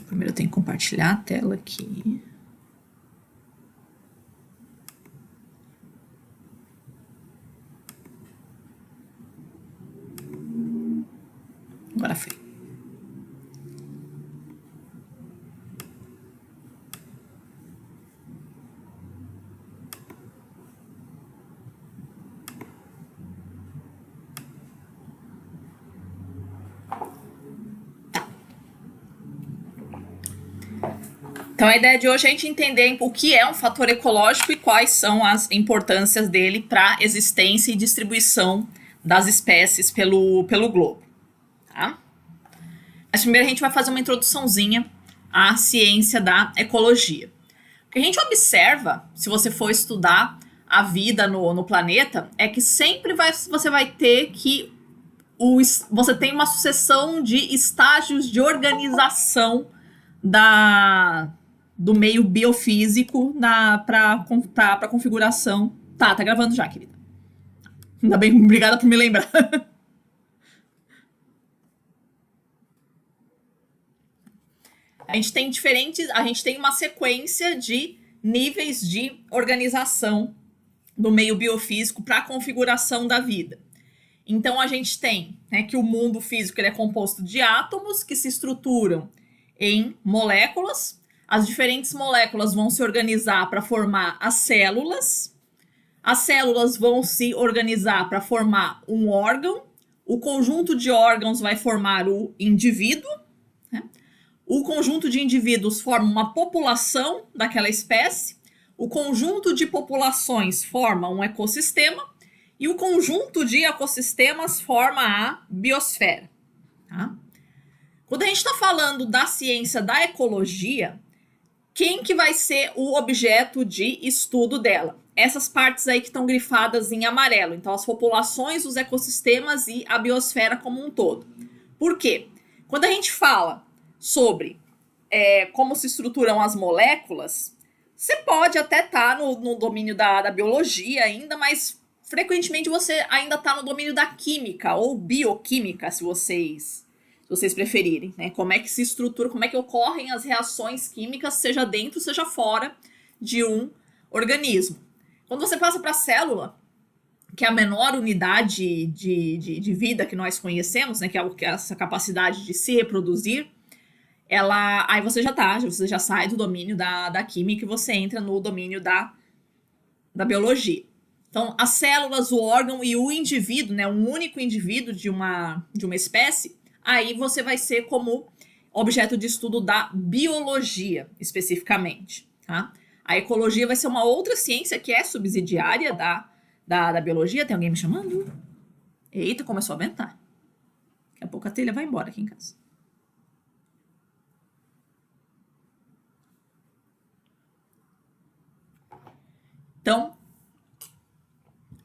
Primeiro eu tenho que compartilhar a tela aqui. Agora foi. Então, a ideia de hoje é a gente entender o que é um fator ecológico e quais são as importâncias dele para a existência e distribuição das espécies pelo globo. Tá? Mas primeiro a gente vai fazer uma introduçãozinha à ciência da ecologia. O que a gente observa, se você for estudar a vida no planeta, é que sempre você vai ter que você tem uma sucessão de estágios de organização do meio biofísico para a configuração. Tá gravando já, querida. Ainda bem, obrigada por me lembrar. A gente tem uma sequência de níveis de organização do meio biofísico para a configuração da vida. Então a gente tem, né, que o mundo físico ele é composto de átomos que se estruturam em moléculas. As diferentes moléculas vão se organizar para formar as células. As células vão se organizar para formar um órgão. O conjunto de órgãos vai formar o indivíduo. Né? O conjunto de indivíduos forma uma população daquela espécie. O conjunto de populações forma um ecossistema. E o conjunto de ecossistemas forma a biosfera. Tá? Quando a gente está falando da ciência da ecologia, quem que vai ser o objeto de estudo dela? Essas partes aí que estão grifadas em amarelo. Então, as populações, os ecossistemas e a biosfera como um todo. Por quê? Quando a gente fala sobre como se estruturam as moléculas, você pode até estar no domínio da biologia ainda, mas frequentemente você ainda está no domínio da química ou bioquímica, se vocês preferirem, né? Como é que se estrutura, como é que ocorrem as reações químicas, seja dentro, seja fora de um organismo. Quando você passa para a célula, que é a menor unidade de vida que nós conhecemos, né? Que é essa capacidade de se reproduzir, aí você já sai do domínio da química e você entra no domínio da biologia. Então, as células, o órgão e o indivíduo, né, um único indivíduo de uma espécie, aí você vai ser como objeto de estudo da biologia, especificamente. Tá? A ecologia vai ser uma outra ciência que é subsidiária da biologia. Tem alguém me chamando? Eita, começou a ventar. Daqui a pouco a telha vai embora aqui em casa. Então,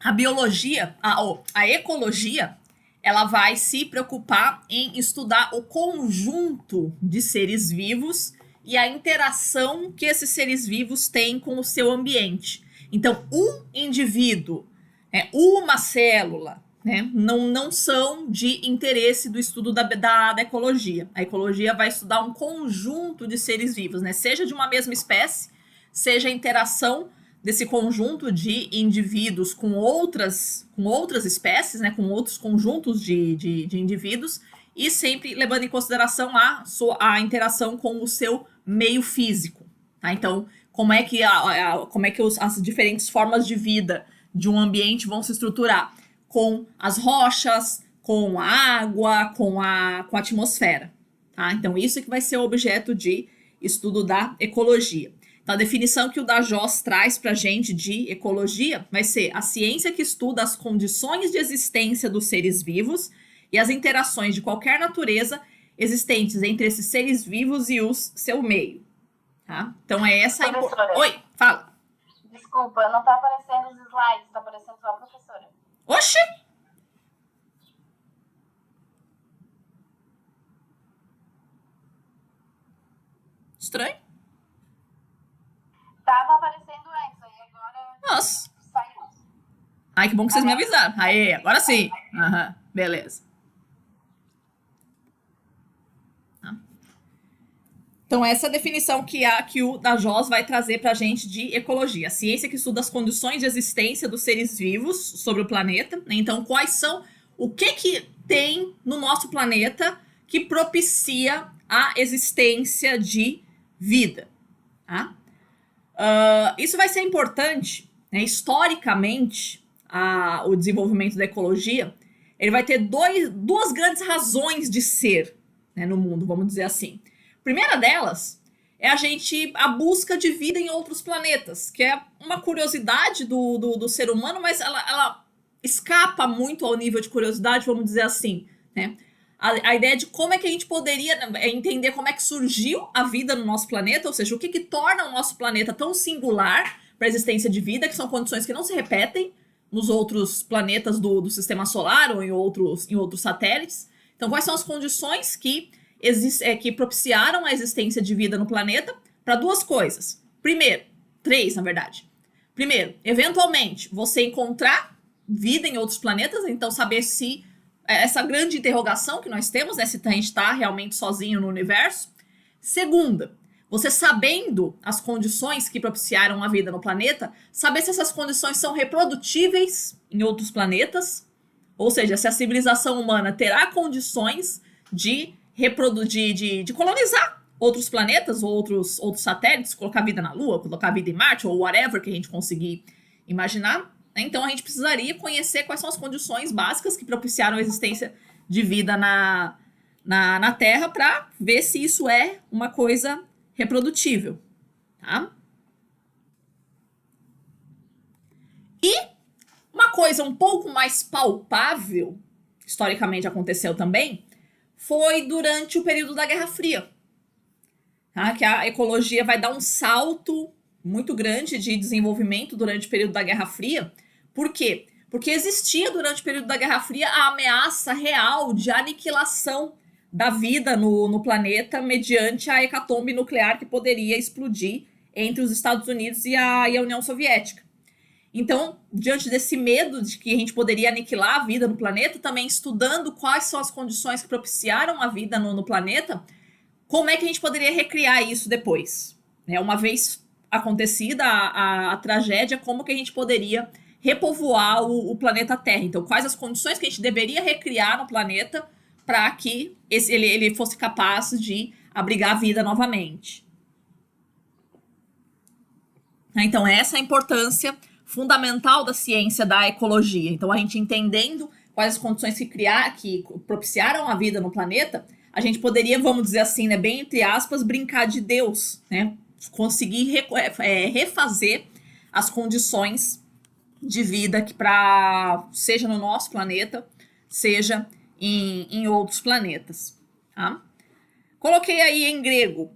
a biologia, a ecologia, ela vai se preocupar em estudar o conjunto de seres vivos e a interação que esses seres vivos têm com o seu ambiente. Então, um indivíduo, uma célula, né, não são de interesse do estudo da ecologia. A ecologia vai estudar um conjunto de seres vivos, né, seja de uma mesma espécie, seja a interação desse conjunto de indivíduos com outras espécies, né, com outros conjuntos de indivíduos, e sempre levando em consideração a interação com o seu meio físico. Tá? Então, como é que as diferentes formas de vida de um ambiente vão se estruturar? Com as rochas, com a água, com a atmosfera. Tá? Então, isso é que vai ser o objeto de estudo da ecologia. Então, a definição que o Dajós traz para a gente de ecologia vai ser a ciência que estuda as condições de existência dos seres vivos e as interações de qualquer natureza existentes entre esses seres vivos e seu meio. Tá? Então, é essa... Oi, fala. Desculpa, não está aparecendo os slides, está aparecendo só a professora. Oxi! Estranho. Tava aparecendo antes, aí agora Nossa. Saiu. Ai, que bom que vocês me avisaram. Aê, agora sim. Aham, beleza. Então, essa é a definição que o da Joss vai trazer para a gente de ecologia. A ciência que estuda as condições de existência dos seres vivos sobre o planeta. Né? Então, quais são... O que tem no nosso planeta que propicia a existência de vida. Tá? Isso vai ser importante, né? Historicamente, o desenvolvimento da ecologia, ele vai ter duas grandes razões de ser, né, no mundo, vamos dizer assim. A primeira delas é a busca de vida em outros planetas, que é uma curiosidade do ser humano, mas ela escapa muito ao nível de curiosidade, vamos dizer assim, né? A ideia de como é que a gente poderia entender como é que surgiu a vida no nosso planeta, ou seja, o que torna o nosso planeta tão singular para a existência de vida, que são condições que não se repetem nos outros planetas do sistema solar ou em outros satélites. Então, quais são as condições que propiciaram a existência de vida no planeta? Para duas coisas. Três, na verdade. Primeiro, eventualmente, você encontrar vida em outros planetas, então saber se essa grande interrogação que nós temos, né, se a gente está realmente sozinho no universo. Segunda, você sabendo as condições que propiciaram a vida no planeta, saber se essas condições são reprodutíveis em outros planetas, ou seja, se a civilização humana terá condições de colonizar outros planetas ou outros satélites, colocar vida na Lua, colocar vida em Marte, ou whatever que a gente conseguir imaginar. Então, a gente precisaria conhecer quais são as condições básicas que propiciaram a existência de vida na Terra para ver se isso é uma coisa reprodutível. Tá? E uma coisa um pouco mais palpável, historicamente aconteceu também, foi durante o período da Guerra Fria. Tá? Que a ecologia vai dar um salto muito grande de desenvolvimento durante o período da Guerra Fria. Por quê? Porque existia durante o período da Guerra Fria a ameaça real de aniquilação da vida no planeta mediante a hecatombe nuclear que poderia explodir entre os Estados Unidos e a União Soviética. Então, diante desse medo de que a gente poderia aniquilar a vida no planeta, também estudando quais são as condições que propiciaram a vida no planeta, como é que a gente poderia recriar isso depois? Né? Uma vez acontecida a tragédia, como que a gente poderia repovoar o planeta Terra? Então, quais as condições que a gente deveria recriar no planeta para que ele fosse capaz de abrigar a vida novamente? Então, essa é a importância fundamental da ciência da ecologia. Então, a gente entendendo quais as condições que propiciaram a vida no planeta, a gente poderia, vamos dizer assim, né, bem entre aspas, brincar de Deus, né? Conseguir refazer as condições de vida que seja no nosso planeta, seja em outros planetas. Tá? Coloquei aí em grego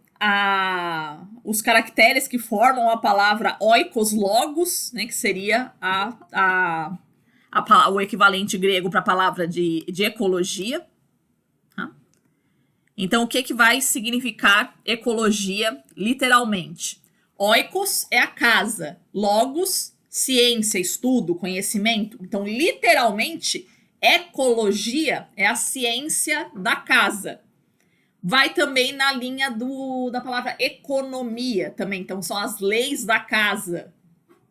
os caracteres que formam a palavra oikos logos, né, que seria o equivalente grego para a palavra de ecologia. Tá? Então, o que vai significar ecologia literalmente? Oikos é a casa, logos, ciência, estudo, conhecimento. Então, literalmente, ecologia é a ciência da casa. Vai também na linha da palavra economia também. Então, são as leis da casa,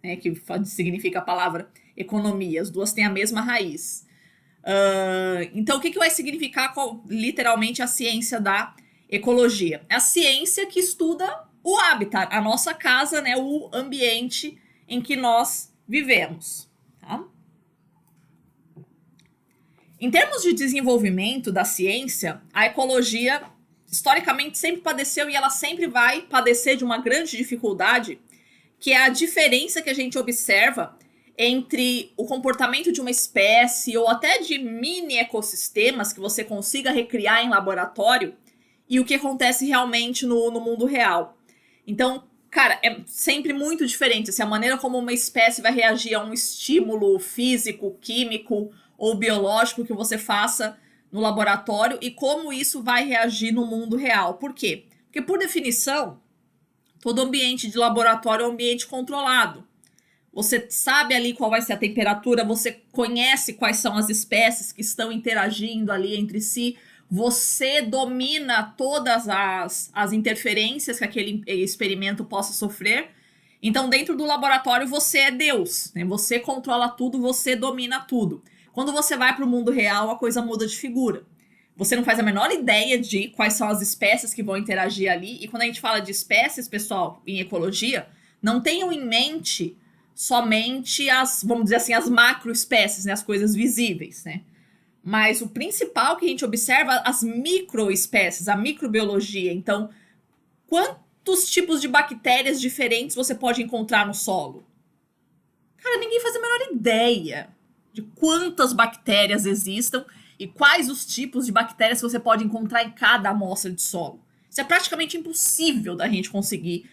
né, que significa a palavra economia. As duas têm a mesma raiz. Então, o que vai significar literalmente a ciência da ecologia? É a ciência que estuda o habitat, a nossa casa, né, o ambiente em que nós vivemos. Tá? Em termos de desenvolvimento da ciência, a ecologia historicamente sempre padeceu e ela sempre vai padecer de uma grande dificuldade, que é a diferença que a gente observa entre o comportamento de uma espécie ou até de mini ecossistemas que você consiga recriar em laboratório e o que acontece realmente no mundo real. Então, cara, é sempre muito diferente a maneira como uma espécie vai reagir a um estímulo físico, químico ou biológico que você faça no laboratório e como isso vai reagir no mundo real. Por quê? Porque, por definição, todo ambiente de laboratório é um ambiente controlado. Você sabe ali qual vai ser a temperatura, você conhece quais são as espécies que estão interagindo ali entre si, você domina todas as interferências que aquele experimento possa sofrer. Então, dentro do laboratório, você é Deus, né? Você controla tudo, você domina tudo. Quando você vai para o mundo real, a coisa muda de figura. Você não faz a menor ideia de quais são as espécies que vão interagir ali. E quando a gente fala de espécies, pessoal, em ecologia, não tenham em mente somente as, vamos dizer assim, as macroespécies, né? As coisas visíveis, né? Mas o principal que a gente observa, as microespécies, a microbiologia. Então, quantos tipos de bactérias diferentes você pode encontrar no solo? Cara, ninguém faz a menor ideia de quantas bactérias existam e quais os tipos de bactérias que você pode encontrar em cada amostra de solo. Isso é praticamente impossível da gente conseguir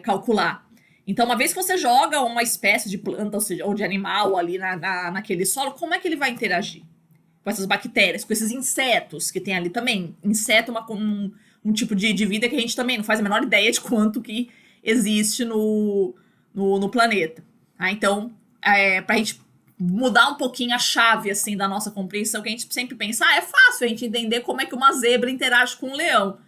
calcular. Então, uma vez que você joga uma espécie de planta ou de animal ali naquele solo, como é que ele vai interagir com essas bactérias, com esses insetos que tem ali também? Inseto é um tipo de vida que a gente também não faz a menor ideia de quanto que existe no planeta. Tá? Então, para a gente mudar um pouquinho a chave assim da nossa compreensão, que a gente sempre pensa, é fácil a gente entender como é que uma zebra interage com um leão.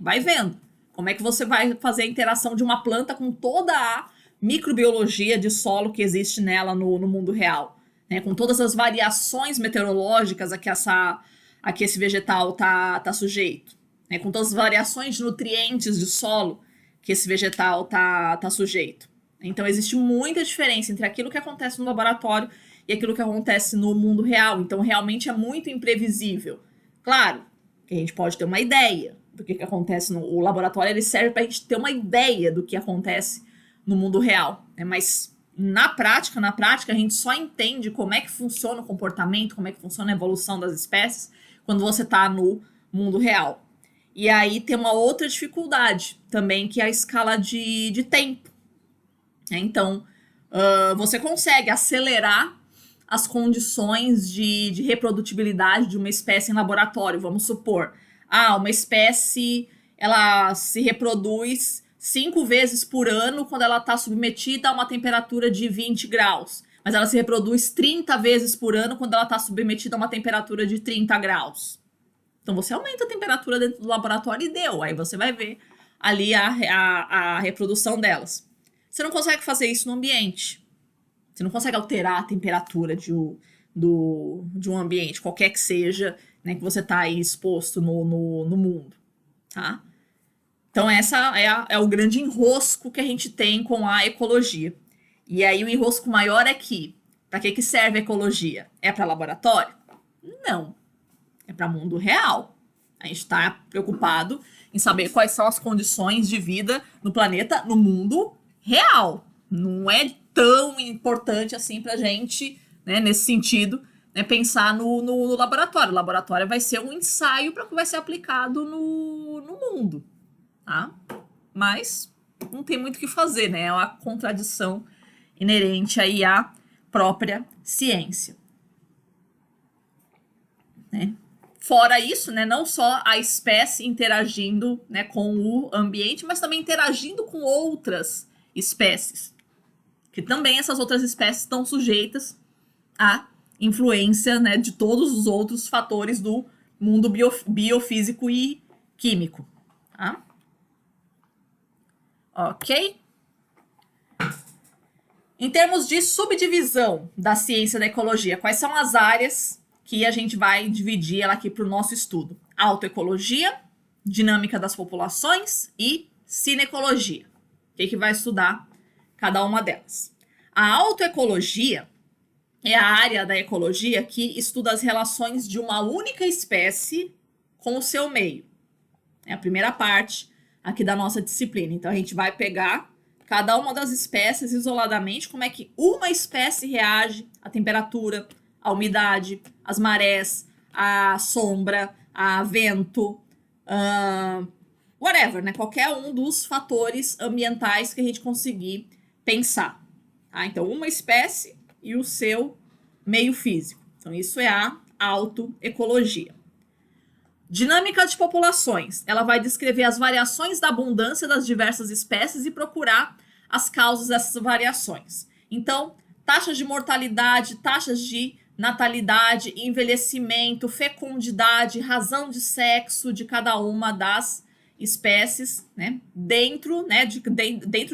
Vai vendo. Como é que você vai fazer a interação de uma planta com toda a microbiologia de solo que existe nela no mundo real, né? Com todas as variações meteorológicas a que esse vegetal tá sujeito, né? Com todas as variações de nutrientes de solo que esse vegetal tá sujeito. Então, existe muita diferença entre aquilo que acontece no laboratório e aquilo que acontece no mundo real. Então, realmente é muito imprevisível. Claro que a gente pode ter uma ideia do que acontece no laboratório, ele serve para a gente ter uma ideia do que acontece no mundo real, né? Mas na prática, a gente só entende como é que funciona o comportamento, como é que funciona a evolução das espécies quando você está no mundo real. E aí tem uma outra dificuldade também, que é a escala de tempo. Então, você consegue acelerar as condições de reprodutibilidade de uma espécie em laboratório. Vamos supor, uma espécie ela se reproduz 5 vezes por ano quando ela está submetida a uma temperatura de 20 graus. Mas ela se reproduz 30 vezes por ano quando ela está submetida a uma temperatura de 30 graus. Então, você aumenta a temperatura dentro do laboratório e deu. Aí você vai ver ali a reprodução delas. Você não consegue fazer isso no ambiente. Você não consegue alterar a temperatura de um ambiente, qualquer que seja, né, que você está aí exposto no mundo. Tá? Então, essa é o grande enrosco que a gente tem com a ecologia. E aí, o enrosco maior é que, para que serve a ecologia? É para laboratório? Não. É para mundo real. A gente está preocupado em saber quais são as condições de vida no planeta, no mundo real. Não é tão importante assim para a gente, né, nesse sentido, né, pensar no laboratório. O laboratório vai ser um ensaio para que vai ser aplicado no mundo. Tá? Mas não tem muito o que fazer, né? É uma contradição inerente aí à própria ciência. Né? Fora isso, né, não só a espécie interagindo, né, com o ambiente, mas também interagindo com outras espécies. Que também essas outras espécies estão sujeitas à influência, né, de todos os outros fatores do mundo biofísico e químico. Tá? Ok? Em termos de subdivisão da ciência da ecologia, quais são as áreas que a gente vai dividir ela aqui para o nosso estudo? Autoecologia, dinâmica das populações e cinecologia. O que vai estudar cada uma delas? A autoecologia é a área da ecologia que estuda as relações de uma única espécie com o seu meio. É a primeira parte aqui da nossa disciplina. Então, a gente vai pegar cada uma das espécies isoladamente, como é que uma espécie reage à temperatura, à umidade, às marés, à sombra, a vento, whatever, né? Qualquer um dos fatores ambientais que a gente conseguir pensar. Tá? Então, uma espécie e o seu meio físico. Então, isso é a autoecologia. Dinâmica de populações. Ela vai descrever as variações da abundância das diversas espécies e procurar as causas dessas variações. Então, taxas de mortalidade, taxas de natalidade, envelhecimento, fecundidade, razão de sexo de cada uma das espécies, né, dentro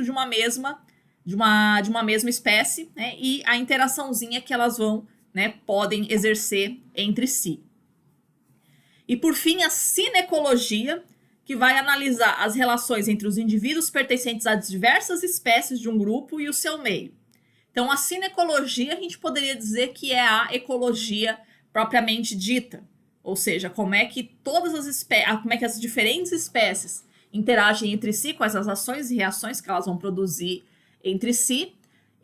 de uma mesma espécie, né, e a interaçãozinha que elas vão, né, podem exercer entre si. E por fim, a cinecologia, que vai analisar as relações entre os indivíduos pertencentes a diversas espécies de um grupo e o seu meio. Então, a cinecologia a gente poderia dizer que é a ecologia propriamente dita, ou seja, como é que as diferentes espécies interagem entre si, quais as ações e reações que elas vão produzir entre si,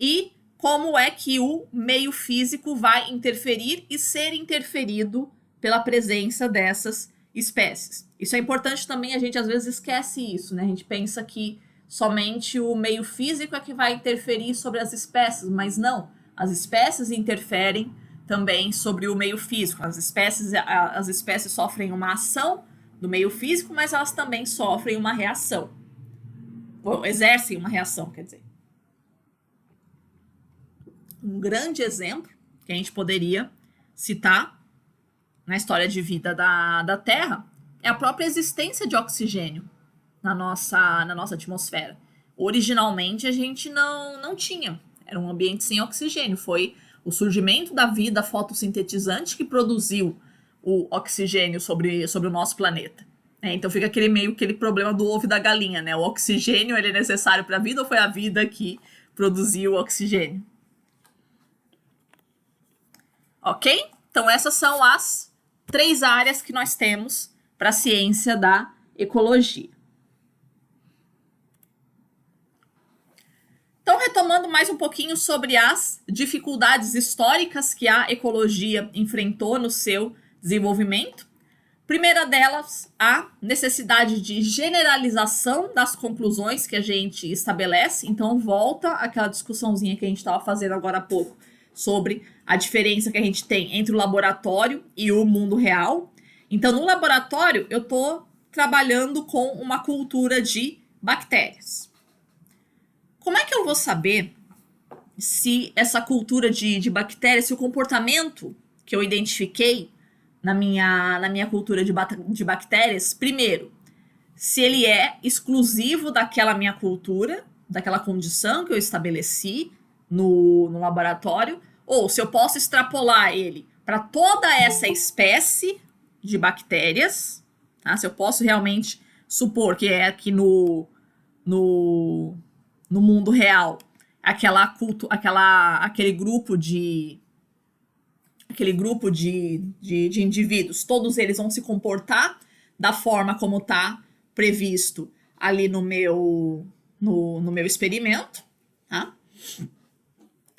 e como é que o meio físico vai interferir e ser interferido pela presença dessas espécies. Isso é importante também, a gente às vezes esquece isso, né? A gente pensa que somente o meio físico é que vai interferir sobre as espécies, mas não. As espécies interferem também sobre o meio físico. As espécies sofrem uma ação do meio físico, mas elas também sofrem uma reação. Ou exercem uma reação, quer dizer. Um grande exemplo que a gente poderia citar na história de vida da Terra é a própria existência de oxigênio na nossa atmosfera. Originalmente a gente não tinha, era um ambiente sem oxigênio. Foi o surgimento da vida fotossintetizante que produziu o oxigênio sobre o nosso planeta. Então fica aquele problema do ovo e da galinha, né? O oxigênio, ele é necessário para a vida ou foi a vida que produziu o oxigênio? Ok? Então essas são as 3 áreas que nós temos para a ciência da ecologia. Então, retomando mais um pouquinho sobre as dificuldades históricas que a ecologia enfrentou no seu desenvolvimento. Primeira delas, a necessidade de generalização das conclusões que a gente estabelece. Então, volta àquela discussãozinha que a gente estava fazendo agora há pouco sobre a diferença que a gente tem entre o laboratório e o mundo real. Então, no laboratório, eu estou trabalhando com uma cultura de bactérias. Como é que eu vou saber se essa cultura de bactérias, se o comportamento que eu identifiquei na minha cultura de bactérias, primeiro, se ele é exclusivo daquela minha cultura, daquela condição que eu estabeleci no laboratório, ou se eu posso extrapolar ele para toda essa espécie de bactérias, tá? Se eu posso realmente supor que é aqui no mundo real, aquele grupo de indivíduos, todos eles vão se comportar da forma como está previsto ali no meu experimento, tá?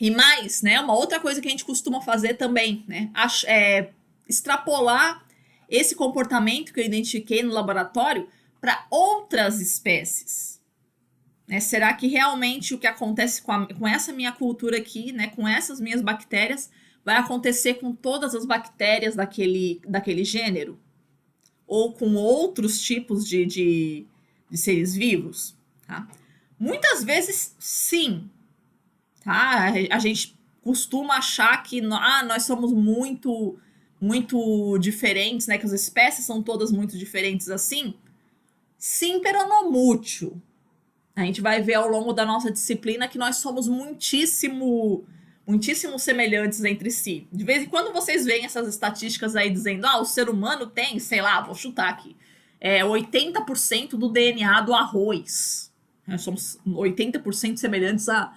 E mais, né, uma outra coisa que a gente costuma fazer também, né, é extrapolar esse comportamento que eu identifiquei no laboratório para outras espécies. Né? Será que realmente o que acontece com essa minha cultura aqui, né, com essas minhas bactérias, vai acontecer com todas as bactérias daquele gênero? Ou com outros tipos de seres vivos? Tá? Muitas vezes, sim. Tá? A gente costuma achar que nós somos muito, muito diferentes, né? Que as espécies são todas muito diferentes assim. Sim, pero no mucho. A gente vai ver ao longo da nossa disciplina que nós somos muitíssimo semelhantes entre si. De vez em quando vocês veem essas estatísticas aí dizendo, o ser humano tem, sei lá, vou chutar aqui, 80% do DNA do arroz. Nós somos 80% semelhantes a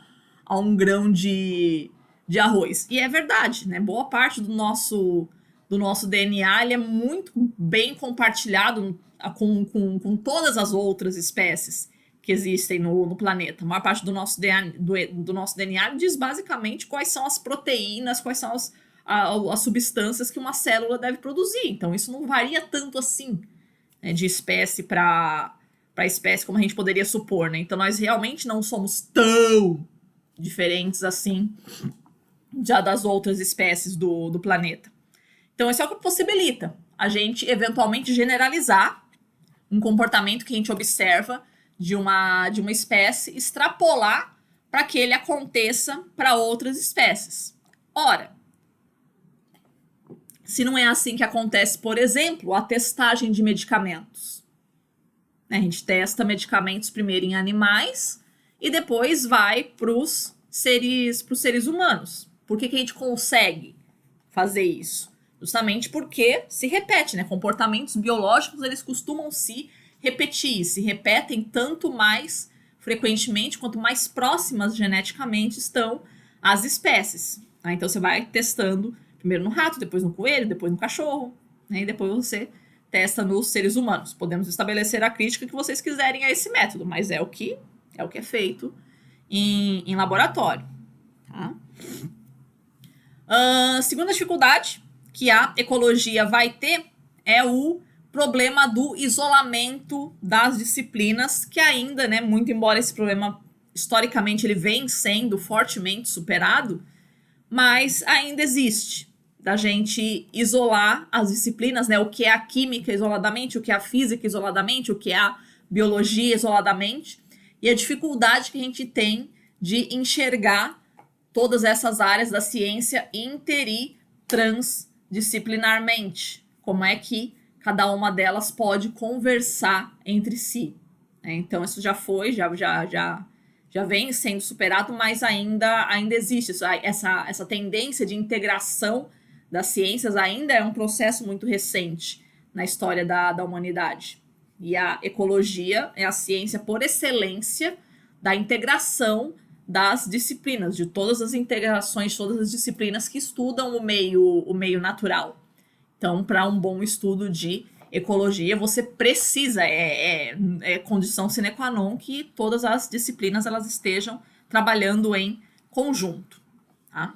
um grão de arroz. E é verdade, né? Boa parte do nosso DNA ele é muito bem compartilhado com todas as outras espécies que existem no planeta. A maior parte do nosso DNA diz basicamente quais são as proteínas, quais são as substâncias que uma célula deve produzir. Então, isso não varia tanto assim, né, de espécie para espécie como a gente poderia supor. Né? Então, nós realmente não somos tão diferentes assim já das outras espécies do planeta. Então, isso é o que possibilita a gente eventualmente generalizar um comportamento que a gente observa de uma espécie, extrapolar para que ele aconteça para outras espécies. Ora, se não é assim que acontece, por exemplo, a testagem de medicamentos. A gente testa medicamentos primeiro em animais e depois vai para os seres humanos. Por que a gente consegue fazer isso? Justamente porque se repete, né? Comportamentos biológicos, eles costumam se repetir, se repetem tanto mais frequentemente quanto mais próximas geneticamente estão as espécies. Tá? Então você vai testando primeiro no rato, depois no coelho, depois no cachorro, né? E depois você testa nos seres humanos. Podemos estabelecer a crítica que vocês quiserem a esse método, mas é o que é feito em laboratório. Tá? Segunda dificuldade que a ecologia vai ter é o problema do isolamento das disciplinas, que ainda, né, muito embora esse problema historicamente ele vem sendo fortemente superado, mas ainda existe da gente isolar as disciplinas, né, o que é a química isoladamente, o que é a física isoladamente, o que é a biologia isoladamente, e a dificuldade que a gente tem de enxergar todas essas áreas da ciência inter e transdisciplinarmente. Como é que cada uma delas pode conversar entre si. Então, isso já vem sendo superado, mas ainda existe. Essa tendência de integração das ciências ainda é um processo muito recente na história da humanidade. E a ecologia é a ciência por excelência da integração das disciplinas, de todas as integrações, todas as disciplinas que estudam o meio natural. Então, para um bom estudo de ecologia, você precisa, é condição sine qua non que todas as disciplinas elas estejam trabalhando em conjunto. Tá?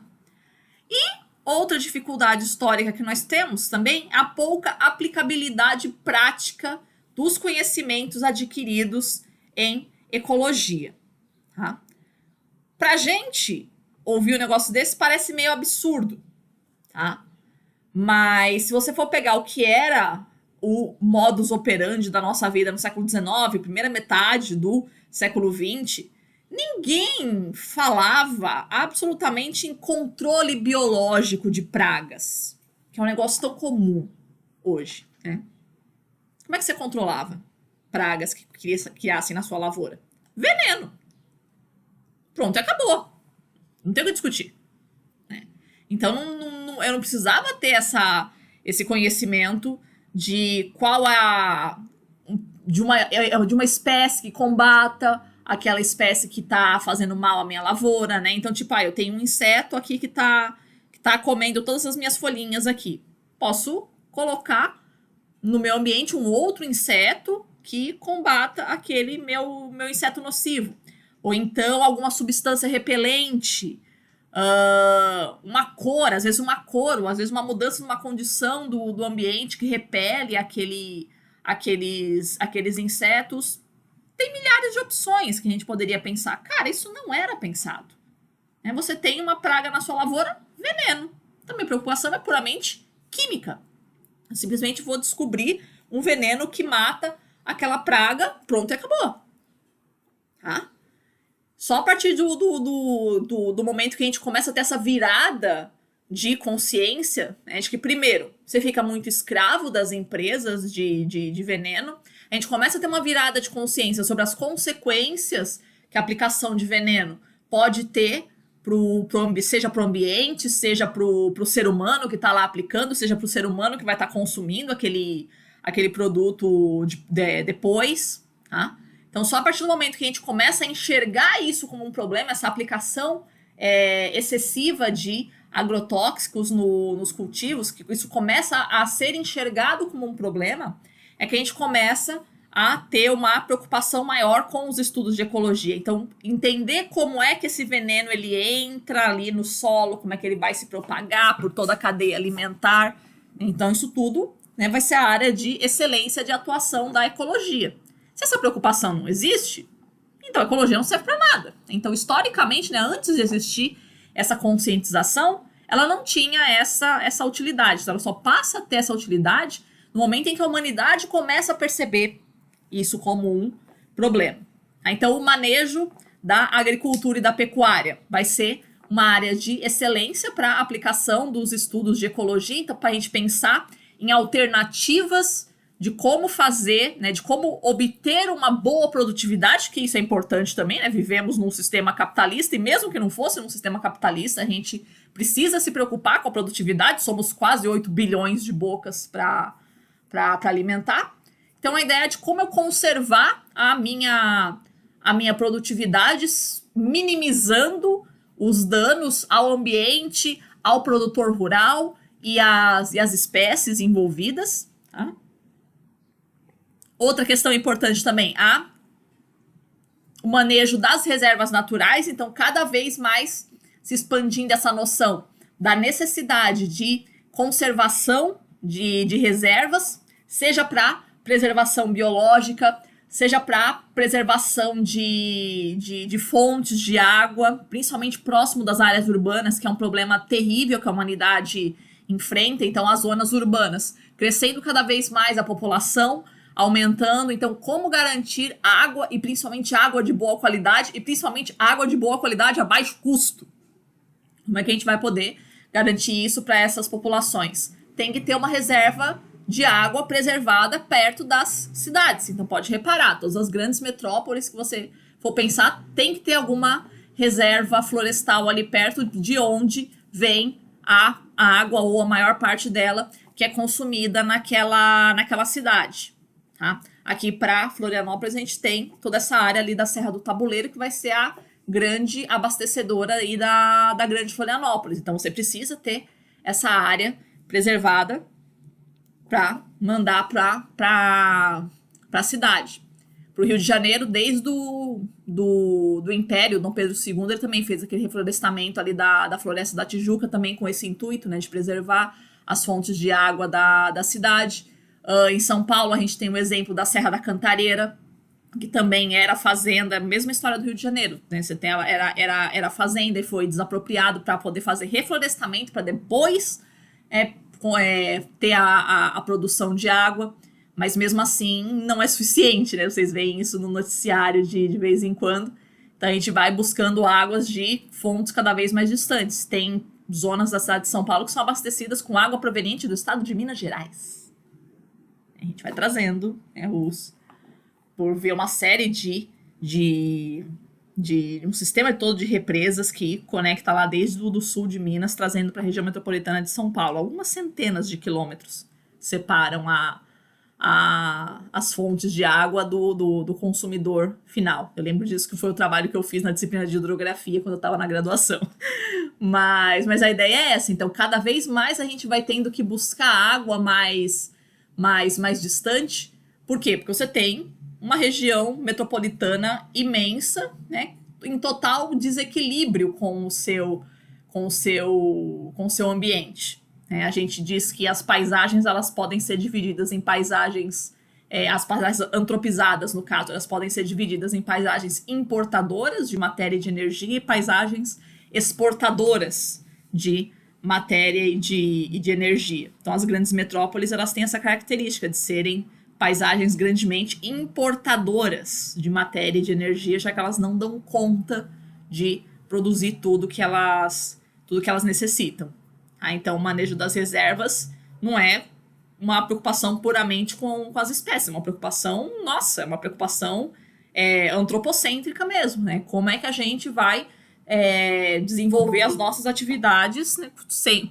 E outra dificuldade histórica que nós temos também é a pouca aplicabilidade prática dos conhecimentos adquiridos em ecologia. Tá? Pra gente ouvir um negócio desse parece meio absurdo, tá? Mas se você for pegar o que era o modus operandi da nossa vida no século XIX, primeira metade do século XX, ninguém falava absolutamente em controle biológico de pragas, que é um negócio tão comum hoje, né? Como é que você controlava pragas que criassem na sua lavoura? Veneno. Pronto, acabou. Não tem o que discutir. Né? Então, eu não precisava ter esse conhecimento de qual de uma espécie que combata aquela espécie que está fazendo mal à minha lavoura, né? Então, tipo, eu tenho um inseto aqui que tá comendo todas as minhas folhinhas aqui. Posso colocar no meu ambiente um outro inseto que combata aquele meu inseto nocivo. Ou então alguma substância repelente, uma cor, às vezes uma mudança numa condição do ambiente que repele aqueles insetos. Tem milhares de opções que a gente poderia pensar. Cara, isso não era pensado. Você tem uma praga na sua lavoura, veneno. Então, minha preocupação é puramente química. Eu simplesmente vou descobrir um veneno que mata aquela praga, pronto e acabou. Tá? Só a partir do momento que a gente começa a ter essa virada de consciência, né, de que, primeiro, você fica muito escravo das empresas de veneno, a gente começa a ter uma virada de consciência sobre as consequências que a aplicação de veneno pode ter, seja para o ambiente, seja para o ser humano que está lá aplicando, seja para o ser humano que vai estar consumindo aquele produto depois, tá? Então, só a partir do momento que a gente começa a enxergar isso como um problema, essa aplicação excessiva de agrotóxicos nos cultivos, que isso começa a ser enxergado como um problema, é que a gente começa a ter uma preocupação maior com os estudos de ecologia. Então, entender como é que esse veneno ele entra ali no solo, como é que ele vai se propagar por toda a cadeia alimentar. Então, isso tudo, né, vai ser a área de excelência de atuação da ecologia. Se essa preocupação não existe, então a ecologia não serve para nada. Então, historicamente, né, antes de existir essa conscientização, ela não tinha essa utilidade. Ela só passa a ter essa utilidade no momento em que a humanidade começa a perceber isso como um problema. Então, o manejo da agricultura e da pecuária vai ser uma área de excelência para a aplicação dos estudos de ecologia, então para a gente pensar em alternativas de como fazer, né, de como obter uma boa produtividade, que isso é importante também, né? Vivemos num sistema capitalista, e mesmo que não fosse num sistema capitalista, a gente precisa se preocupar com a produtividade, somos quase 8 bilhões de bocas para alimentar. Então a ideia é de como eu conservar a minha produtividade, minimizando os danos ao ambiente, ao produtor rural e as espécies envolvidas, tá? Outra questão importante também, o manejo das reservas naturais, então cada vez mais se expandindo essa noção da necessidade de conservação de reservas, seja para preservação biológica, seja para preservação de fontes de água, principalmente próximo das áreas urbanas, que é um problema terrível que a humanidade enfrenta. Então, as zonas urbanas crescendo cada vez mais, a população aumentando. Então, como garantir água, e principalmente água de boa qualidade, e principalmente água de boa qualidade a baixo custo? Como é que a gente vai poder garantir isso para essas populações? Tem que ter uma reserva de água preservada perto das cidades. Então, pode reparar, todas as grandes metrópoles que você for pensar, tem que ter alguma reserva florestal ali perto de onde vem a água, ou a maior parte dela, que é consumida naquela cidade. Tá? Aqui para Florianópolis, a gente tem toda essa área ali da Serra do Tabuleiro, que vai ser a grande abastecedora aí da grande Florianópolis. Então, você precisa ter essa área preservada para mandar para a cidade. Para o Rio de Janeiro, desde do Império, Dom Pedro II, ele também fez aquele reflorestamento ali da Floresta da Tijuca, também com esse intuito, né, de preservar as fontes de água da cidade. Em São Paulo, a gente tem o exemplo da Serra da Cantareira, que também era fazenda, mesma história do Rio de Janeiro, né? Você tem, era fazenda e foi desapropriado para poder fazer reflorestamento, para depois ter a produção de água, mas mesmo assim não é suficiente, né? Vocês veem isso no noticiário de vez em quando. Então a gente vai buscando águas de fontes cada vez mais distantes. Tem zonas da cidade de São Paulo que são abastecidas com água proveniente do estado de Minas Gerais. A gente vai trazendo, né, por ver uma série de um sistema todo de represas que conecta lá desde o do sul de Minas, trazendo para a região metropolitana de São Paulo. Algumas centenas de quilômetros separam as fontes de água do consumidor final. Eu lembro disso, que foi o trabalho que eu fiz na disciplina de hidrografia quando eu estava na graduação. Mas a ideia é essa. Então, cada vez mais a gente vai tendo que buscar água mais distante. Por quê? Porque você tem uma região metropolitana imensa, né, em total desequilíbrio com o seu ambiente. A gente diz que as paisagens, elas podem ser divididas em paisagens, as paisagens antropizadas, no caso, elas podem ser divididas em paisagens importadoras de matéria e de energia e paisagens exportadoras de matéria e de energia. Então, as grandes metrópoles, elas têm essa característica de serem paisagens grandemente importadoras de matéria e de energia, já que elas não dão conta de produzir tudo que elas necessitam. Então, o manejo das reservas não é uma preocupação puramente com as espécies, é uma preocupação, é uma preocupação antropocêntrica mesmo, né? Como é que a gente vai desenvolver as nossas atividades, né,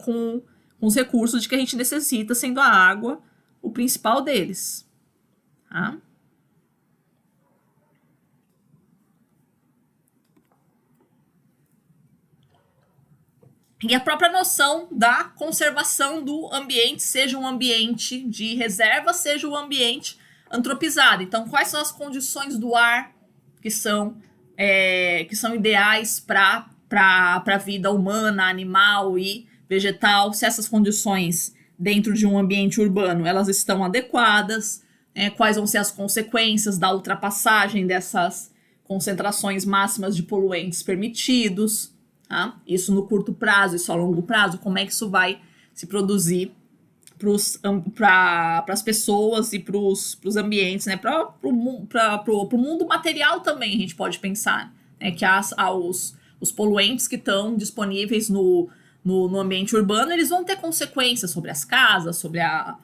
com os recursos de que a gente necessita, sendo a água o principal deles. Tá? E a própria noção da conservação do ambiente, seja um ambiente de reserva, seja um ambiente antropizado. Então, quais são as condições do ar que são ideais para a vida humana, animal e vegetal? Se essas condições dentro de um ambiente urbano, elas estão adequadas, quais vão ser as consequências da ultrapassagem dessas concentrações máximas de poluentes permitidos, tá? Isso no curto prazo, isso a longo prazo, como é que isso vai se produzir para as pessoas e para os ambientes, né? Para o mundo material também, a gente pode pensar, né? Que os os poluentes que estão disponíveis no ambiente urbano, eles vão ter consequências sobre as casas, sobre a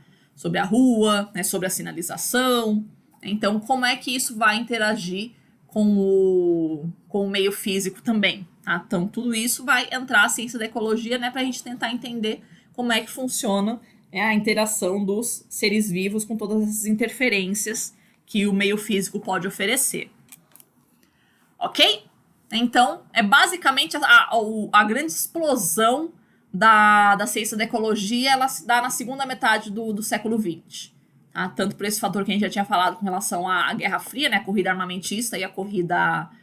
rua, né, sobre a sinalização. Então, como é que isso vai interagir com o meio físico também? Tá? Então, tudo isso vai entrar a ciência da ecologia, né, para a gente tentar entender como é que funciona a interação dos seres vivos com todas essas interferências que o meio físico pode oferecer. Ok? Então, é basicamente a grande explosão da ciência da ecologia, ela se dá na segunda metade do século XX. Tá? Tanto por esse fator que a gente já tinha falado com relação à Guerra Fria, né, a corrida armamentista e a corrida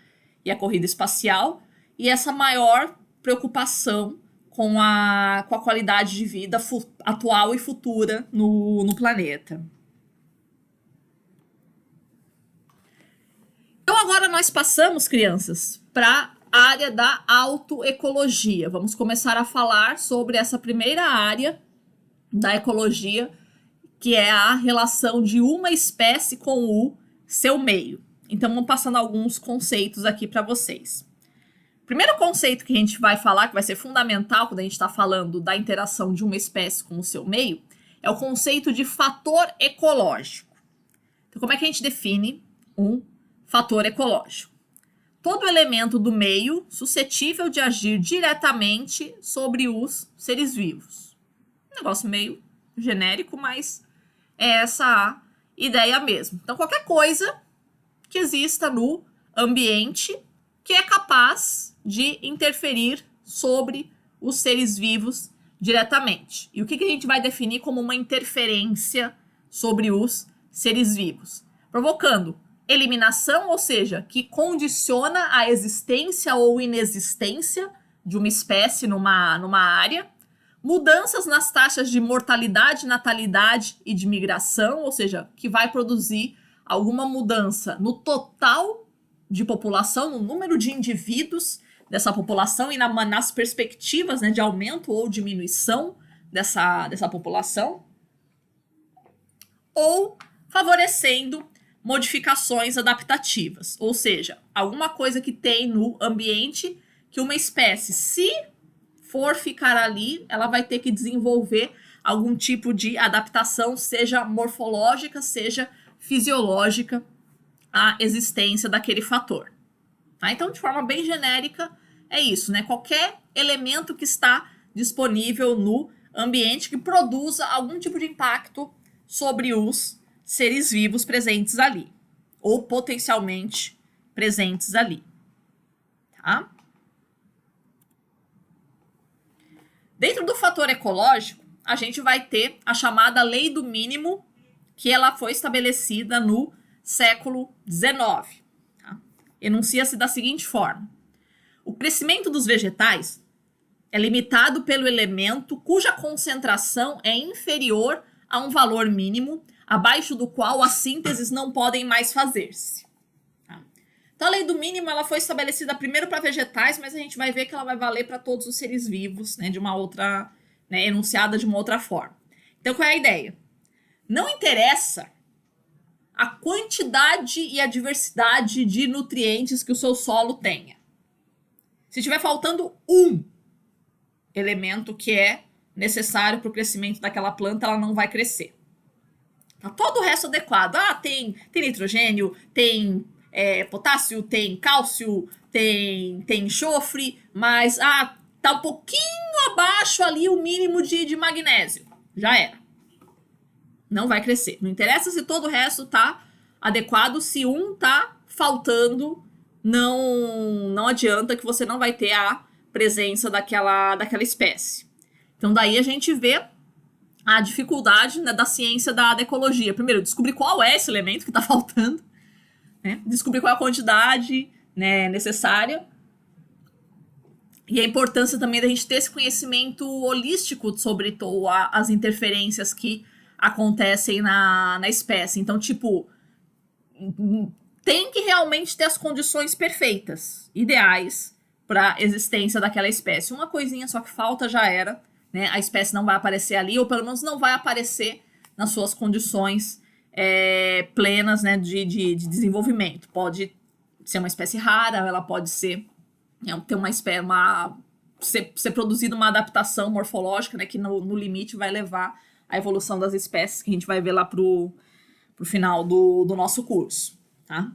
espacial, e essa maior preocupação com a qualidade de vida atual e futura no planeta. Então agora nós passamos, crianças, para a área da autoecologia. Vamos começar a falar sobre essa primeira área da ecologia, que é a relação de uma espécie com o seu meio. Então vamos passando alguns conceitos aqui para vocês. O primeiro conceito que a gente vai falar, que vai ser fundamental quando a gente está falando da interação de uma espécie com o seu meio, é o conceito de fator ecológico. Então, como é que a gente define um fator ecológico? Todo elemento do meio suscetível de agir diretamente sobre os seres vivos. Um negócio meio genérico, mas é essa a ideia mesmo. Então, qualquer coisa que exista no ambiente que é capaz de interferir sobre os seres vivos diretamente. E o que a gente vai definir como uma interferência sobre os seres vivos? Provocando eliminação, ou seja, que condiciona a existência ou inexistência de uma espécie numa área, mudanças nas taxas de mortalidade, natalidade e de migração, ou seja, que vai produzir alguma mudança no total de população, no número de indivíduos dessa população e nas perspectivas, né, de aumento ou diminuição dessa população, ou favorecendo modificações adaptativas, ou seja, alguma coisa que tem no ambiente que uma espécie, se for ficar ali, ela vai ter que desenvolver algum tipo de adaptação, seja morfológica, seja fisiológica, a existência daquele fator. Tá? Então, de forma bem genérica, é isso, né? Qualquer elemento que está disponível no ambiente que produza algum tipo de impacto sobre os seres vivos presentes ali, ou potencialmente presentes ali. Tá? Dentro do fator ecológico, a gente vai ter a chamada lei do mínimo, que ela foi estabelecida no século XIX. Tá? Enuncia-se da seguinte forma: o crescimento dos vegetais é limitado pelo elemento cuja concentração é inferior a um valor mínimo, abaixo do qual as sínteses não podem mais fazer-se. Tá? Então, a lei do mínimo ela foi estabelecida primeiro para vegetais, mas a gente vai ver que ela vai valer para todos os seres vivos, né, de uma outra, né, enunciada de uma outra forma. Então, qual é a ideia? Não interessa a quantidade e a diversidade de nutrientes que o seu solo tenha. Se estiver faltando um elemento que é necessário para o crescimento daquela planta, ela não vai crescer. Tá todo o resto adequado. Tem nitrogênio, tem potássio, tem cálcio, tem enxofre, mas tá um pouquinho abaixo ali o mínimo de magnésio. Já era. Não vai crescer. Não interessa se todo o resto tá adequado, se um tá faltando, não adianta, que você não vai ter a presença daquela espécie. Então daí a gente vê a dificuldade, né, da ciência da ecologia. Primeiro, descobrir qual é esse elemento que está faltando, né? Descobrir qual é a quantidade, né, necessária. E a importância também da gente ter esse conhecimento holístico sobre as interferências que acontecem na espécie. Então, tipo, tem que realmente ter as condições perfeitas, ideais, para a existência daquela espécie. Uma coisinha só que falta, já era, né? A espécie não vai aparecer ali, ou pelo menos não vai aparecer nas suas condições plenas, né, de desenvolvimento. Pode ser uma espécie rara, ela pode ser ter ser produzida uma adaptação morfológica, né, que no limite vai levar à evolução das espécies, que a gente vai ver lá pro final do nosso curso, tá?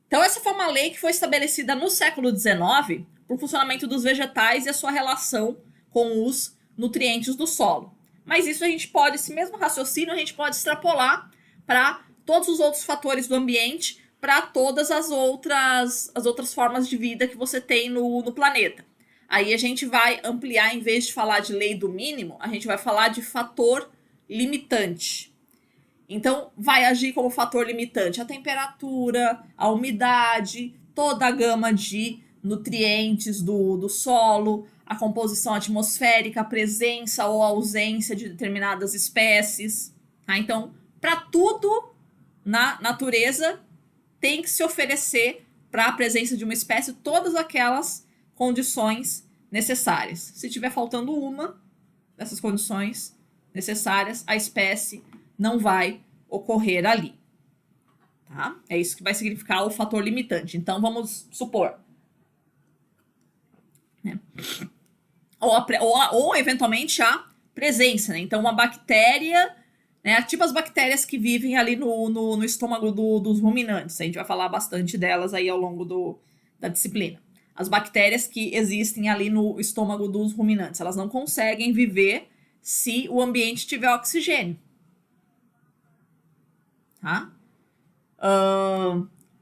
Então, essa foi uma lei que foi estabelecida no século XIX para o funcionamento dos vegetais e a sua relação com os nutrientes do solo. Mas isso a gente pode, esse mesmo raciocínio, a gente pode extrapolar para todos os outros fatores do ambiente, para todas as outras formas de vida que você tem no planeta. Aí a gente vai ampliar, em vez de falar de lei do mínimo, a gente vai falar de fator limitante. Então, vai agir como fator limitante a temperatura, a umidade, toda a gama de nutrientes do solo, a composição atmosférica, a presença ou ausência de determinadas espécies. Tá? Então, para tudo na natureza, tem que se oferecer para a presença de uma espécie todas aquelas condições necessárias. Se tiver faltando uma dessas condições necessárias, a espécie não vai ocorrer ali. Tá? É isso que vai significar o fator limitante. Então, vamos supor. Né? Ou eventualmente, a presença. Né? Então, uma bactéria, né? Tipo as bactérias que vivem ali no estômago dos ruminantes. A gente vai falar bastante delas aí ao longo da disciplina. As bactérias que existem ali no estômago dos ruminantes, elas não conseguem viver se o ambiente tiver oxigênio. Tá?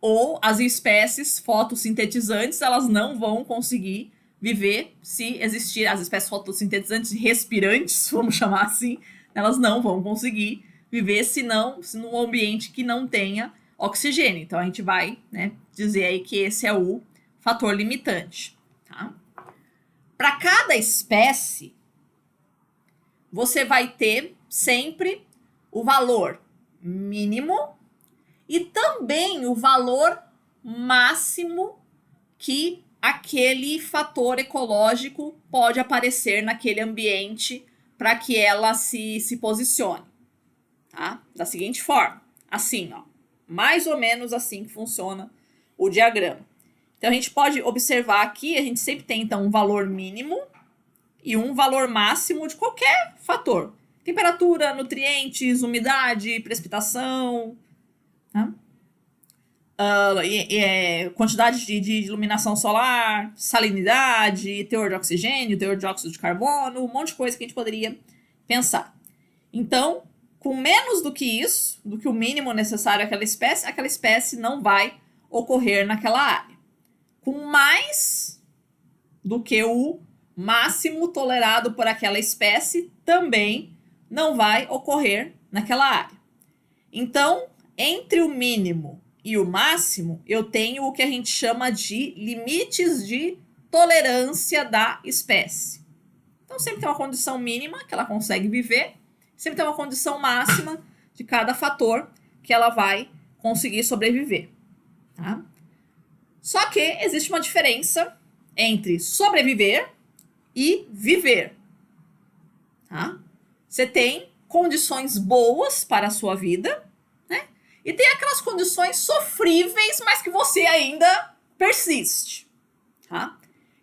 Ou as espécies fotossintetizantes, elas não vão conseguir viver se existir as espécies fotossintetizantes respirantes, vamos chamar assim, elas não vão conseguir viver se num ambiente que não tenha oxigênio. Então a gente vai, né, dizer aí que esse é o fator limitante. Tá? Para cada espécie, você vai ter sempre o valor mínimo e também o valor máximo que aquele fator ecológico pode aparecer naquele ambiente para que ela se posicione. Tá? Da seguinte forma, assim, ó, mais ou menos assim que funciona o diagrama. Então, a gente pode observar aqui, a gente sempre tem, então, um valor mínimo e um valor máximo de qualquer fator. Temperatura, nutrientes, umidade, precipitação, tá? Quantidade de iluminação solar, salinidade, teor de oxigênio, teor de dióxido de carbono, um monte de coisa que a gente poderia pensar. Então, com menos do que isso, do que o mínimo necessário àquela espécie não vai ocorrer naquela área. Com mais do que o máximo tolerado por aquela espécie, também não vai ocorrer naquela área. Então, entre o mínimo e o máximo, eu tenho o que a gente chama de limites de tolerância da espécie. Então, sempre tem uma condição mínima que ela consegue viver, sempre tem uma condição máxima de cada fator que ela vai conseguir sobreviver. Tá? Só que existe uma diferença entre sobreviver e viver. Tá? Você tem condições boas para a sua vida, né? E tem aquelas condições sofríveis, mas que você ainda persiste. Tá?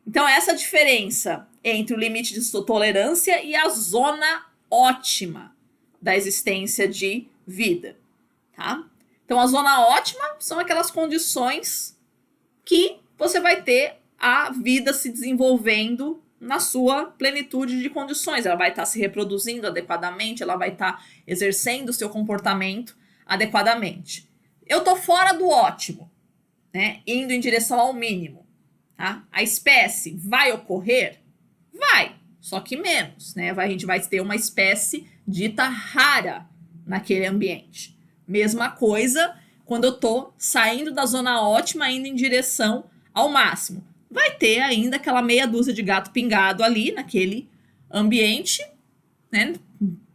Então, essa diferença entre o limite de sua tolerância e a zona ótima da existência de vida. Tá? Então, a zona ótima são aquelas condições que você vai ter a vida se desenvolvendo na sua plenitude de condições. Ela vai estar se reproduzindo adequadamente, ela vai estar exercendo o seu comportamento adequadamente. Eu estou fora do ótimo, né? Indo em direção ao mínimo. Tá? A espécie vai ocorrer? Vai, só que menos. Né? A gente vai ter uma espécie dita rara naquele ambiente. Mesma coisa quando eu estou saindo da zona ótima, indo em direção ao máximo. Vai ter ainda aquela meia dúzia de gato pingado ali naquele ambiente, né?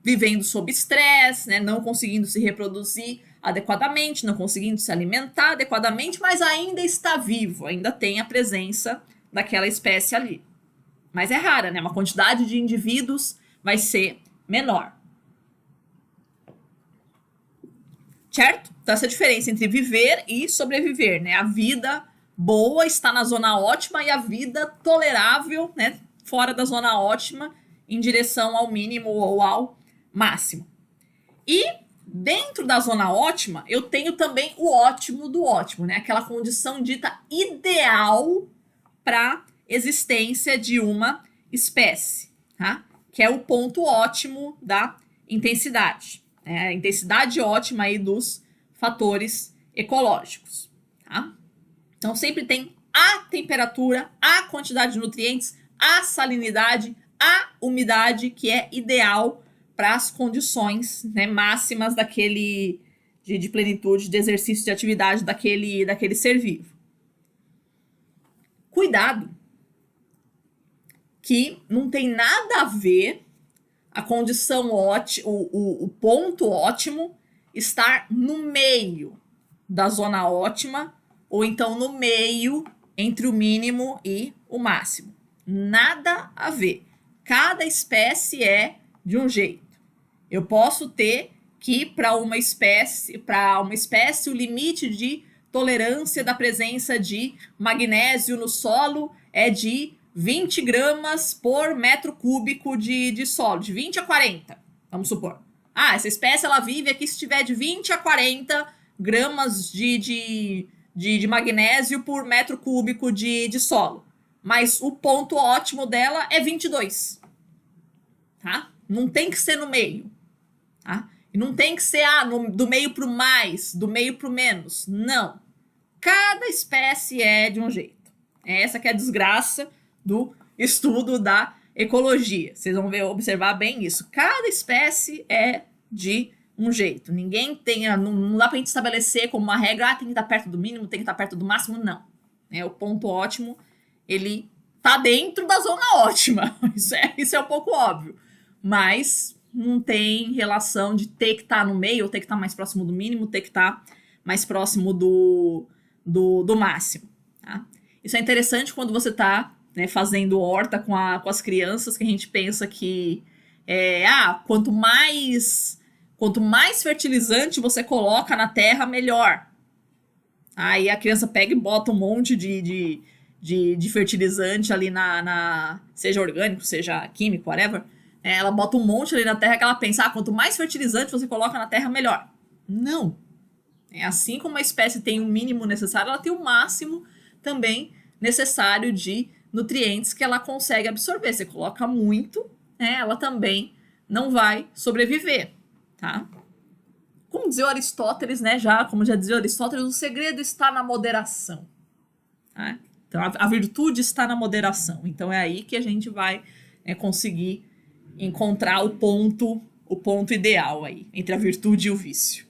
Vivendo sob estresse, né? Não conseguindo se reproduzir adequadamente, não conseguindo se alimentar adequadamente, mas ainda está vivo, ainda tem a presença daquela espécie ali. Mas é rara, né? Uma quantidade de indivíduos vai ser menor. Certo? Então, essa diferença entre viver e sobreviver, né? A vida boa, está na zona ótima, e a vida tolerável, né, fora da zona ótima, em direção ao mínimo ou ao máximo. E dentro da zona ótima, eu tenho também o ótimo do ótimo, né? Aquela condição dita ideal para existência de uma espécie, tá? Que é o ponto ótimo da intensidade, né? A intensidade ótima aí dos fatores ecológicos, tá? Então sempre tem a temperatura, a quantidade de nutrientes, a salinidade, a umidade, que é ideal para as condições, né, máximas daquele de plenitude, de exercício de atividade daquele ser vivo. Cuidado, que não tem nada a ver a condição ótima, o ponto ótimo estar no meio da zona ótima, ou então no meio entre o mínimo e o máximo. Nada a ver. Cada espécie é de um jeito. Eu posso ter que para uma espécie, o limite de tolerância da presença de magnésio no solo é de 20 gramas por metro cúbico de solo, de 20 a 40, vamos supor. Essa espécie ela vive aqui se tiver de 20 a 40 gramas de magnésio por metro cúbico de solo. Mas o ponto ótimo dela é 22. Tá? Não tem que ser no meio. Tá? E não tem que ser do meio para o mais, do meio para o menos. Não. Cada espécie é de um jeito. Essa que é a desgraça do estudo da ecologia. Vocês vão observar bem isso. Cada espécie é de um jeito. Ninguém tem, não dá para a gente estabelecer como uma regra, tem que estar perto do mínimo, tem que estar perto do máximo, não. O ponto ótimo, ele tá dentro da zona ótima. Isso é um pouco óbvio. Mas não tem relação de ter que estar no meio, ou ter que estar mais próximo do mínimo, ter que estar mais próximo do máximo. Tá? Isso é interessante quando você está, né, fazendo horta com as crianças, que a gente pensa que quanto mais fertilizante você coloca na terra, melhor. Aí a criança pega e bota um monte de fertilizante ali seja orgânico, seja químico, whatever. Ela bota um monte ali na terra que ela pensa, quanto mais fertilizante você coloca na terra, melhor. Não. Assim como a espécie tem o mínimo necessário, ela tem o máximo também necessário de nutrientes que ela consegue absorver. Você coloca muito, ela também não vai sobreviver, tá? Como dizia Aristóteles, né? Como já dizia Aristóteles, o segredo está na moderação. Tá? Então, a virtude está na moderação. Então, é aí que a gente vai conseguir encontrar o ponto ideal aí, entre a virtude e o vício.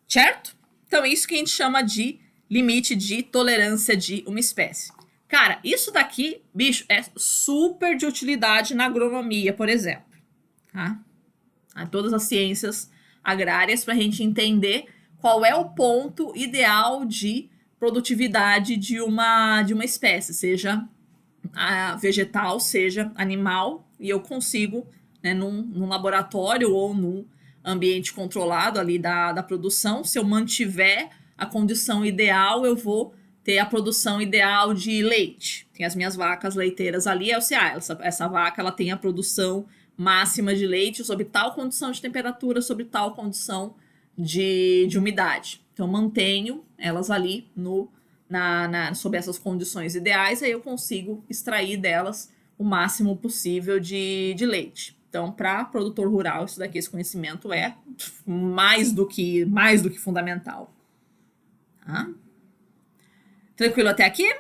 Certo? Então, é isso que a gente chama de limite de tolerância de uma espécie. Cara, isso daqui, bicho, é super de utilidade na agronomia, por exemplo. Tá? Todas as ciências agrárias, para a gente entender qual é o ponto ideal de produtividade de uma espécie, seja vegetal, seja animal, e eu consigo, né, num laboratório ou num ambiente controlado ali da produção, se eu mantiver a condição ideal, eu vou ter a produção ideal de leite. Tem as minhas vacas leiteiras ali, eu sei, essa vaca ela tem a produção máxima de leite sob tal condição de temperatura, sob tal condição de umidade. Então, mantenho elas ali sob essas condições ideais, aí eu consigo extrair delas o máximo possível de leite. Então, para produtor rural, esse conhecimento é mais do que fundamental. Tá? Tranquilo até aqui?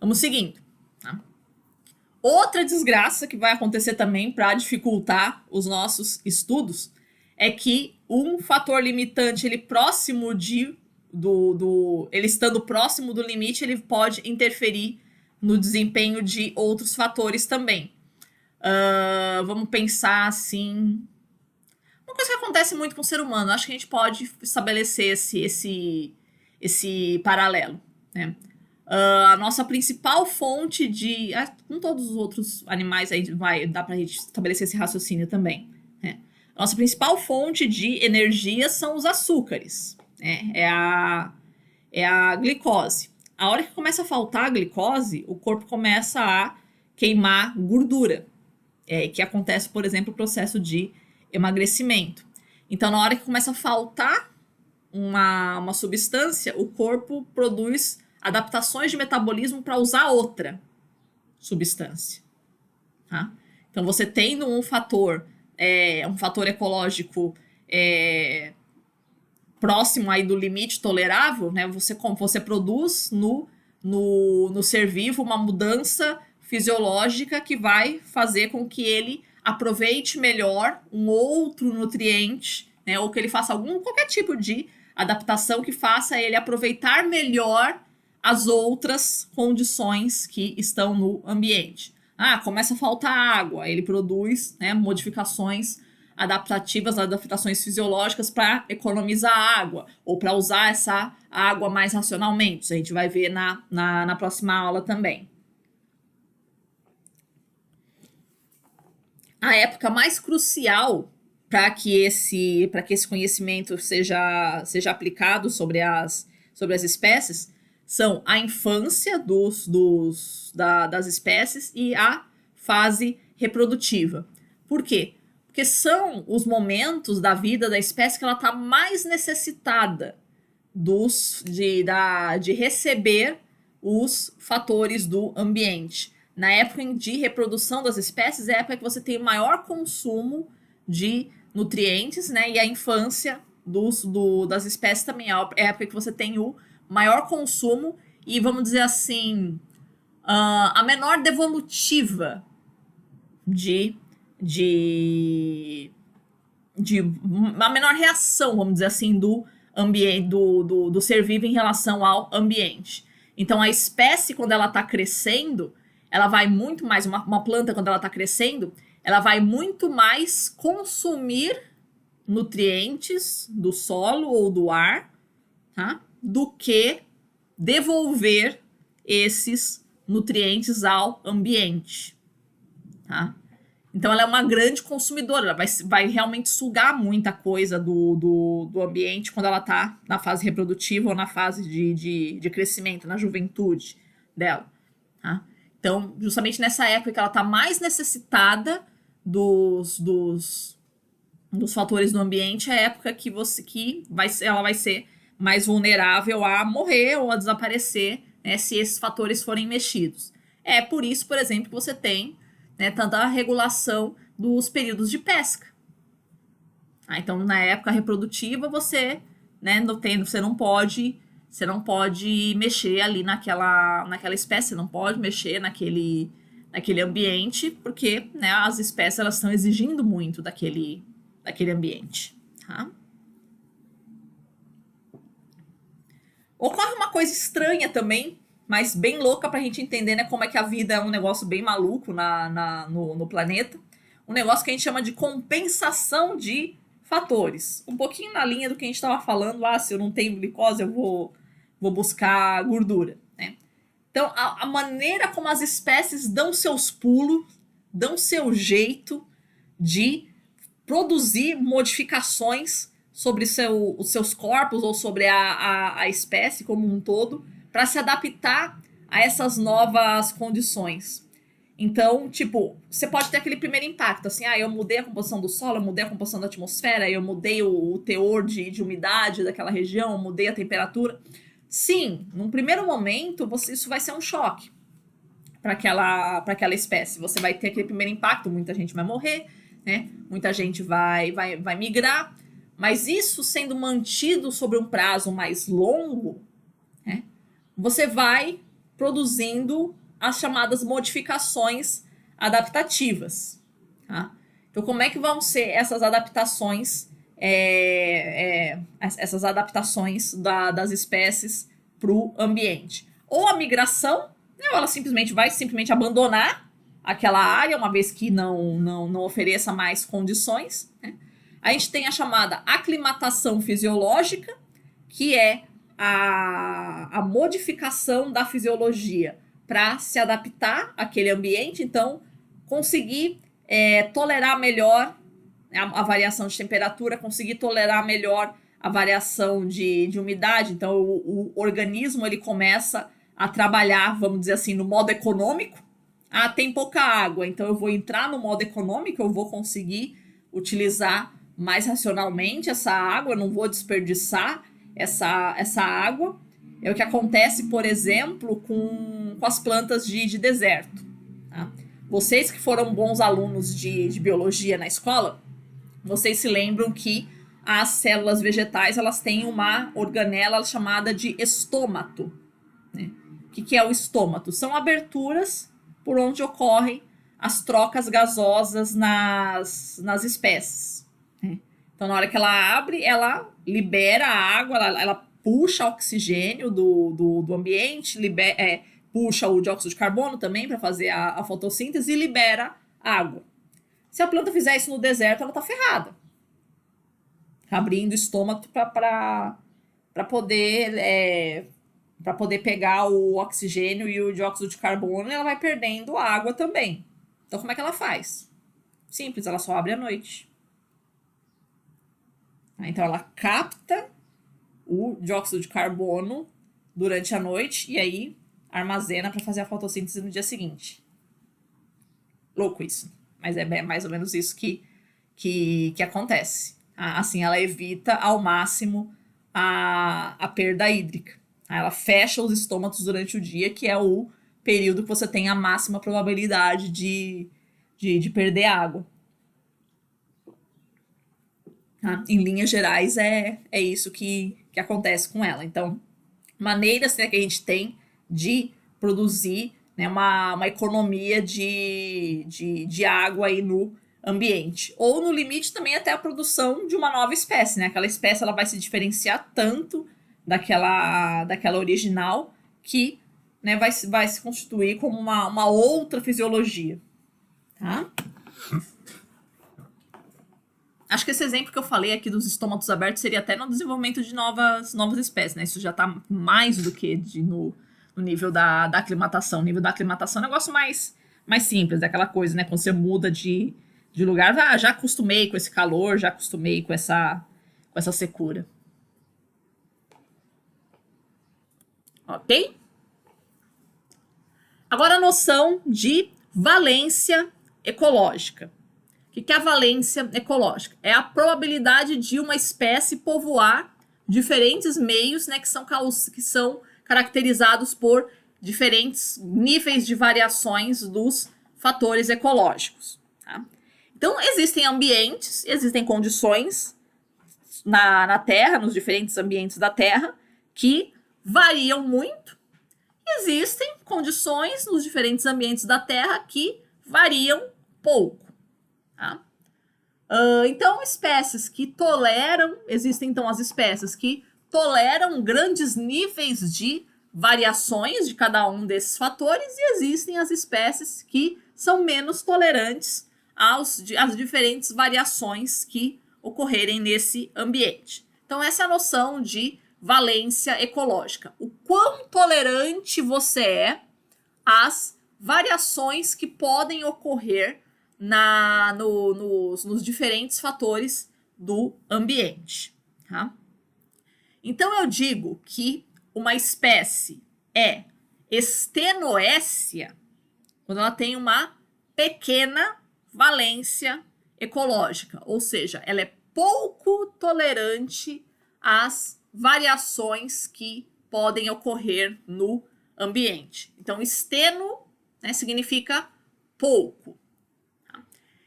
Vamos seguindo. Tá? Outra desgraça que vai acontecer também para dificultar os nossos estudos é que um fator limitante, ele estando próximo do limite, ele pode interferir no desempenho de outros fatores também. Vamos pensar assim. Uma coisa que acontece muito com o ser humano, acho que a gente pode estabelecer esse paralelo, né? A nossa principal fonte com todos os outros animais aí dá pra gente estabelecer esse raciocínio também, né? Nossa principal fonte de energia são os açúcares, né? É a glicose. A hora que começa a faltar a glicose, o corpo começa a queimar gordura, que acontece, por exemplo, o processo de emagrecimento. Então, na hora que começa a faltar uma substância, o corpo produz adaptações de metabolismo para usar outra substância. Tá? Então, você tendo um fator ecológico próximo aí do limite tolerável, né, você produz no ser vivo uma mudança fisiológica que vai fazer com que ele aproveite melhor um outro nutriente, né, ou que ele faça qualquer tipo de adaptação que faça ele aproveitar melhor as outras condições que estão no ambiente. Começa a faltar água, ele produz, né, modificações adaptativas, adaptações fisiológicas para economizar água ou para usar essa água mais racionalmente. Isso a gente vai ver na próxima aula também. A época mais crucial para que esse conhecimento seja aplicado sobre as espécies são a infância das espécies e a fase reprodutiva. Por quê? Porque são os momentos da vida da espécie que ela está mais necessitada de receber os fatores do ambiente. Na época de reprodução das espécies, é a época que você tem o maior consumo de nutrientes, né? E a infância das espécies também é a época que você tem o maior consumo e, vamos dizer assim, a menor devolutiva uma menor reação, vamos dizer assim, do ambiente, do ser vivo em relação ao ambiente. Então, a espécie, quando ela está crescendo, ela vai muito mais, uma planta, quando ela está crescendo, ela vai muito mais consumir nutrientes do solo ou do ar, tá? Do que devolver esses nutrientes ao ambiente, tá? Então, ela é uma grande consumidora, ela vai realmente sugar muita coisa do ambiente quando ela está na fase reprodutiva ou na fase de crescimento, na juventude dela. Tá? Então, justamente nessa época que ela está mais necessitada dos fatores do ambiente, é a época que ela vai ser mais vulnerável a morrer ou a desaparecer, né, se esses fatores forem mexidos. É por isso, por exemplo, que você tem, né, tanta regulação dos períodos de pesca. Então, na época reprodutiva, você não pode mexer ali naquela espécie, você não pode mexer naquele ambiente, porque, né, as espécies elas estão exigindo muito daquele ambiente. Tá? Ocorre uma coisa estranha também, mas bem louca pra gente entender, né, como é que a vida é um negócio bem maluco no planeta. Um negócio que a gente chama de compensação de fatores. Um pouquinho na linha do que a gente estava falando, se eu não tenho glicose, eu vou buscar gordura, né? Então, a maneira como as espécies dão seus pulos, dão seu jeito de produzir modificações sobre os seus corpos ou sobre a espécie como um todo, para se adaptar a essas novas condições. Então, tipo, você pode ter aquele primeiro impacto, assim, eu mudei a composição do solo, eu mudei a composição da atmosfera, eu mudei o teor de umidade daquela região, eu mudei a temperatura. Sim, num primeiro momento, isso vai ser um choque para aquela espécie. Você vai ter aquele primeiro impacto, muita gente vai morrer, né? Muita gente vai migrar, mas isso sendo mantido sobre um prazo mais longo, né? Você vai produzindo as chamadas modificações adaptativas. Tá? Então, como é que vão ser essas adaptações, das espécies para o ambiente? Ou a migração, né, ou ela vai simplesmente abandonar aquela área, uma vez que não ofereça mais condições. Né? A gente tem a chamada aclimatação fisiológica, que é a modificação da fisiologia para se adaptar àquele ambiente, então conseguir tolerar melhor a variação de temperatura, conseguir tolerar melhor a variação de umidade. Então, o organismo ele começa a trabalhar, vamos dizer assim, no modo econômico. Ah, tem pouca água, então eu vou entrar no modo econômico, eu vou conseguir utilizar mais racionalmente essa água, não vou desperdiçar essa água. É o que acontece, por exemplo, com as plantas de deserto. Tá? Vocês que foram bons alunos de biologia na escola, vocês se lembram que as células vegetais elas têm uma organela chamada de estômato. Né? O que é o estômato? São aberturas por onde ocorrem as trocas gasosas nas espécies. Né? Então, na hora que ela abre, ela libera a água, ela puxa oxigênio do ambiente, puxa o dióxido de carbono também para fazer a fotossíntese e libera água. Se a planta fizer isso no deserto, ela está ferrada. Abrindo o estômago para poder pegar o oxigênio e o dióxido de carbono, ela vai perdendo água também. Então, como é que ela faz? Simples, ela só abre à noite. Então, ela capta o dióxido de carbono durante a noite e aí armazena para fazer a fotossíntese no dia seguinte. Louco isso. Mas é mais ou menos isso que acontece. Assim, ela evita ao máximo a perda hídrica. Ela fecha os estômatos durante o dia, que é o período que você tem a máxima probabilidade de perder água. Em linhas gerais, é isso que acontece com ela. Então, maneiras que a gente tem de produzir, né, uma economia de água aí no ambiente. Ou, no limite, também até a produção de uma nova espécie. Né? Aquela espécie ela vai se diferenciar tanto daquela original que, né, vai se constituir como uma outra fisiologia. Tá? Acho que esse exemplo que eu falei aqui dos estômatos abertos seria até no desenvolvimento de novas espécies, né? Isso já está mais do que no nível da aclimatação. O nível da aclimatação é um negócio mais simples, é aquela coisa, né? Quando você muda de lugar, já acostumei com esse calor, já acostumei com essa secura. Ok? Agora a noção de valência ecológica. O que é a valência ecológica? É a probabilidade de uma espécie povoar diferentes meios, né, que são caracterizados por diferentes níveis de variações dos fatores ecológicos. Tá? Então, existem ambientes, existem condições na Terra, nos diferentes ambientes da Terra, que variam muito. Existem condições nos diferentes ambientes da Terra que variam pouco. Tá? Então, espécies que toleram, existem então as espécies que toleram grandes níveis de variações de cada um desses fatores e existem as espécies que são menos tolerantes às diferentes variações que ocorrerem nesse ambiente. Então, essa é a noção de valência ecológica. O quão tolerante você é às variações que podem ocorrer nos diferentes fatores do ambiente. Tá? Então, eu digo que uma espécie é estenoécia quando ela tem uma pequena valência ecológica, ou seja, ela é pouco tolerante às variações que podem ocorrer no ambiente. Então, esteno, né, significa pouco.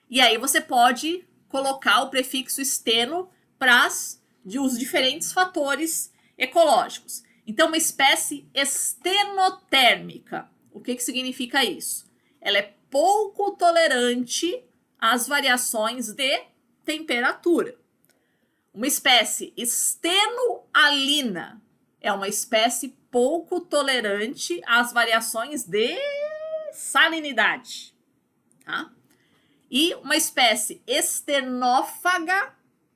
E aí você pode colocar o prefixo esteno para os diferentes fatores ecológicos. Então, uma espécie estenotérmica. O que significa isso? Ela é pouco tolerante às variações de temperatura. Uma espécie estenoalina é uma espécie pouco tolerante às variações de salinidade. Tá? E uma espécie estenófaga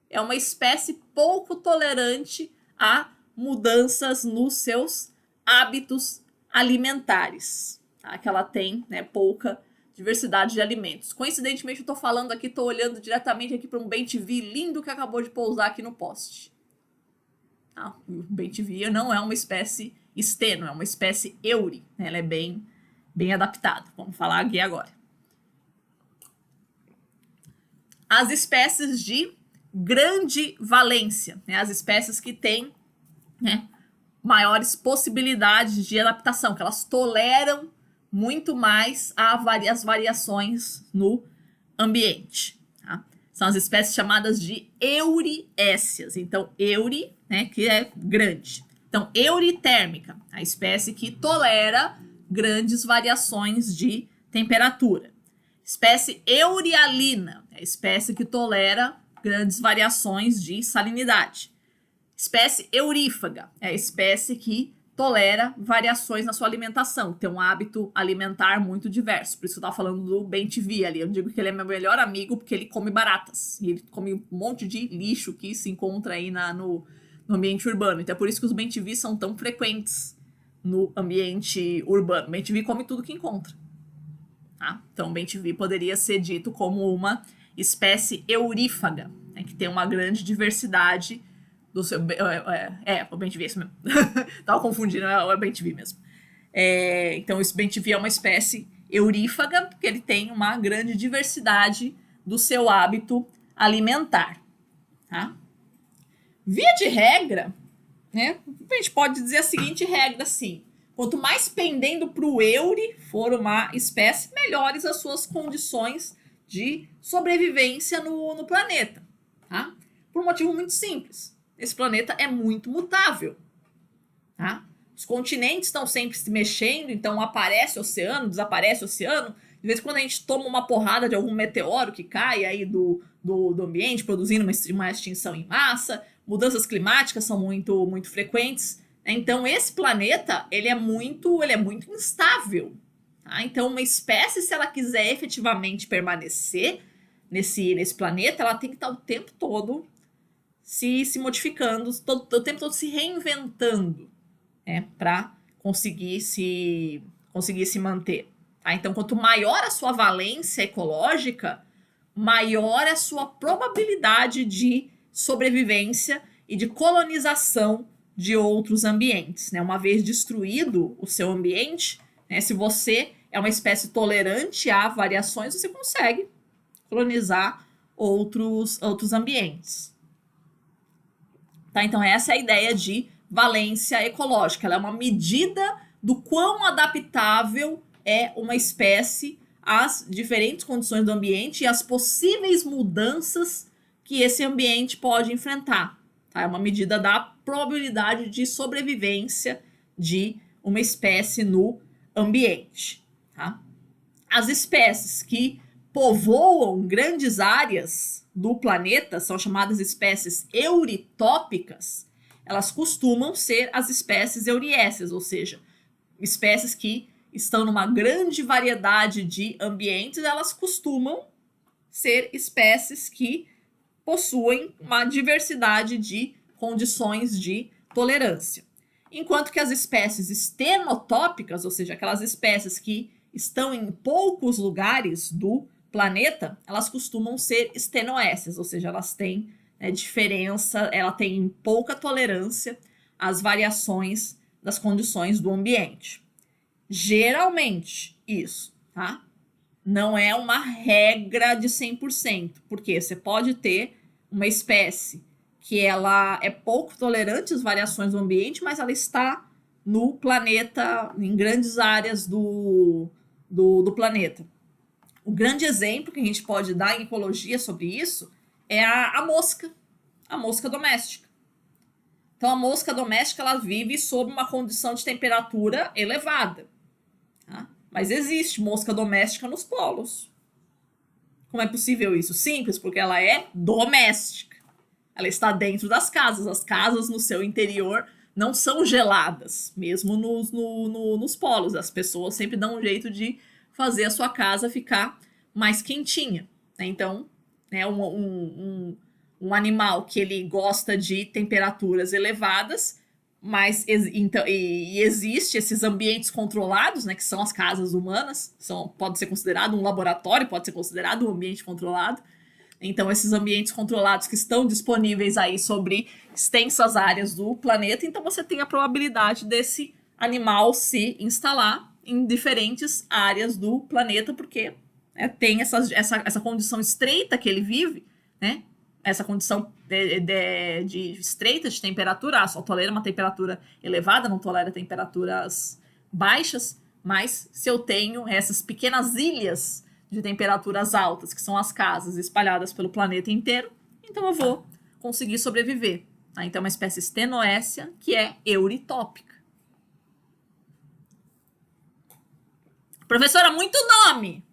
é uma espécie pouco tolerante a mudanças nos seus hábitos alimentares, tá? Que ela tem, né, pouca diversidade de alimentos. Coincidentemente, eu tô falando aqui, tô olhando diretamente aqui para um bem-te-vi lindo que acabou de pousar aqui no poste. O bem-te-vi não é uma espécie esteno, é uma espécie euri. Ela é bem adaptada. Vamos falar aqui agora. As espécies de grande valência, né? As espécies que têm, né, maiores possibilidades de adaptação, que elas toleram muito mais as variações no ambiente. Tá? São as espécies chamadas de euriécias. Então, euri, né, que é grande. Então, euritérmica, a espécie que tolera grandes variações de temperatura. Espécie eurialina, a espécie que tolera grandes variações de salinidade. Espécie eurífaga, é a espécie que tolera variações na sua alimentação, tem um hábito alimentar muito diverso. Por isso eu estava falando do bem-te-vi ali. Eu digo que ele é meu melhor amigo porque ele come baratas. E ele come um monte de lixo que se encontra aí no ambiente urbano. Então é por isso que os bem-te-vi são tão frequentes no ambiente urbano. O bem-te-vi come tudo que encontra. Tá? Então o bem-te-vi poderia ser dito como uma espécie eurífaga, né, que tem uma grande diversidade do seu... o bem-te-vi é isso mesmo. Tava confundindo, é o bem-te-vi mesmo. Então, esse bem-te-vi é uma espécie eurífaga, porque ele tem uma grande diversidade do seu hábito alimentar. Tá? Via de regra, né, a gente pode dizer a seguinte regra, assim: quanto mais pendendo para o euri for uma espécie, melhores as suas condições de sobrevivência no planeta. Tá? Por um motivo muito simples. Esse planeta é muito mutável. Tá? Os continentes estão sempre se mexendo, então aparece oceano, desaparece oceano. De vez em quando a gente toma uma porrada de algum meteoro que cai aí do ambiente, produzindo uma extinção em massa. Mudanças climáticas são muito, muito frequentes. Então, esse planeta ele é muito instável. Tá? Então, uma espécie, se ela quiser efetivamente permanecer nesse planeta, ela tem que estar o tempo todo se modificando, o tempo todo se reinventando, né, para conseguir se manter. Tá? Então, quanto maior a sua valência ecológica, maior a sua probabilidade de sobrevivência e de colonização de outros ambientes. Né? Uma vez destruído o seu ambiente, né, se você é uma espécie tolerante a variações, você consegue colonizar outros ambientes. Tá? Então, essa é a ideia de valência ecológica. Ela é uma medida do quão adaptável é uma espécie às diferentes condições do ambiente e às possíveis mudanças que esse ambiente pode enfrentar. Tá? É uma medida da probabilidade de sobrevivência de uma espécie no ambiente. Tá? As espécies que povoam grandes áreas do planeta são chamadas espécies euritópicas. Elas costumam ser as espécies euriécias, ou seja, espécies que estão numa grande variedade de ambientes, elas costumam ser espécies que possuem uma diversidade de condições de tolerância. Enquanto que as espécies estenotópicas, ou seja, aquelas espécies que estão em poucos lugares do planeta, elas costumam ser estenoécias, ou seja, elas têm diferença, ela tem pouca tolerância às variações das condições do ambiente. Geralmente, isso, tá? Não é uma regra de 100%, porque você pode ter uma espécie que ela é pouco tolerante às variações do ambiente, mas ela está no planeta, em grandes áreas do planeta. O grande exemplo que a gente pode dar em ecologia sobre isso é a mosca doméstica. Então, a mosca doméstica ela vive sob uma condição de temperatura elevada. Tá? Mas existe mosca doméstica nos polos. Como é possível isso? Simples, porque ela é doméstica. Ela está dentro das casas. As casas no seu interior não são geladas, mesmo nos polos. As pessoas sempre dão um jeito de fazer a sua casa ficar mais quentinha. Né? Então, né, um animal que ele gosta de temperaturas elevadas, Mas então, existe esses ambientes controlados, né, que são as casas humanas, pode ser considerado um laboratório, pode ser considerado um ambiente controlado. Então, esses ambientes controlados que estão disponíveis aí sobre extensas áreas do planeta, então você tem a probabilidade desse animal se instalar em diferentes áreas do planeta, porque tem essa condição estreita que ele vive, né? Essa condição de estreita de temperatura, só tolera uma temperatura elevada, não tolera temperaturas baixas, mas se eu tenho essas pequenas ilhas de temperaturas altas, que são as casas espalhadas pelo planeta inteiro, então eu vou conseguir sobreviver. Tá? Então é uma espécie estenoécia que é euritópica. Professora, muito nome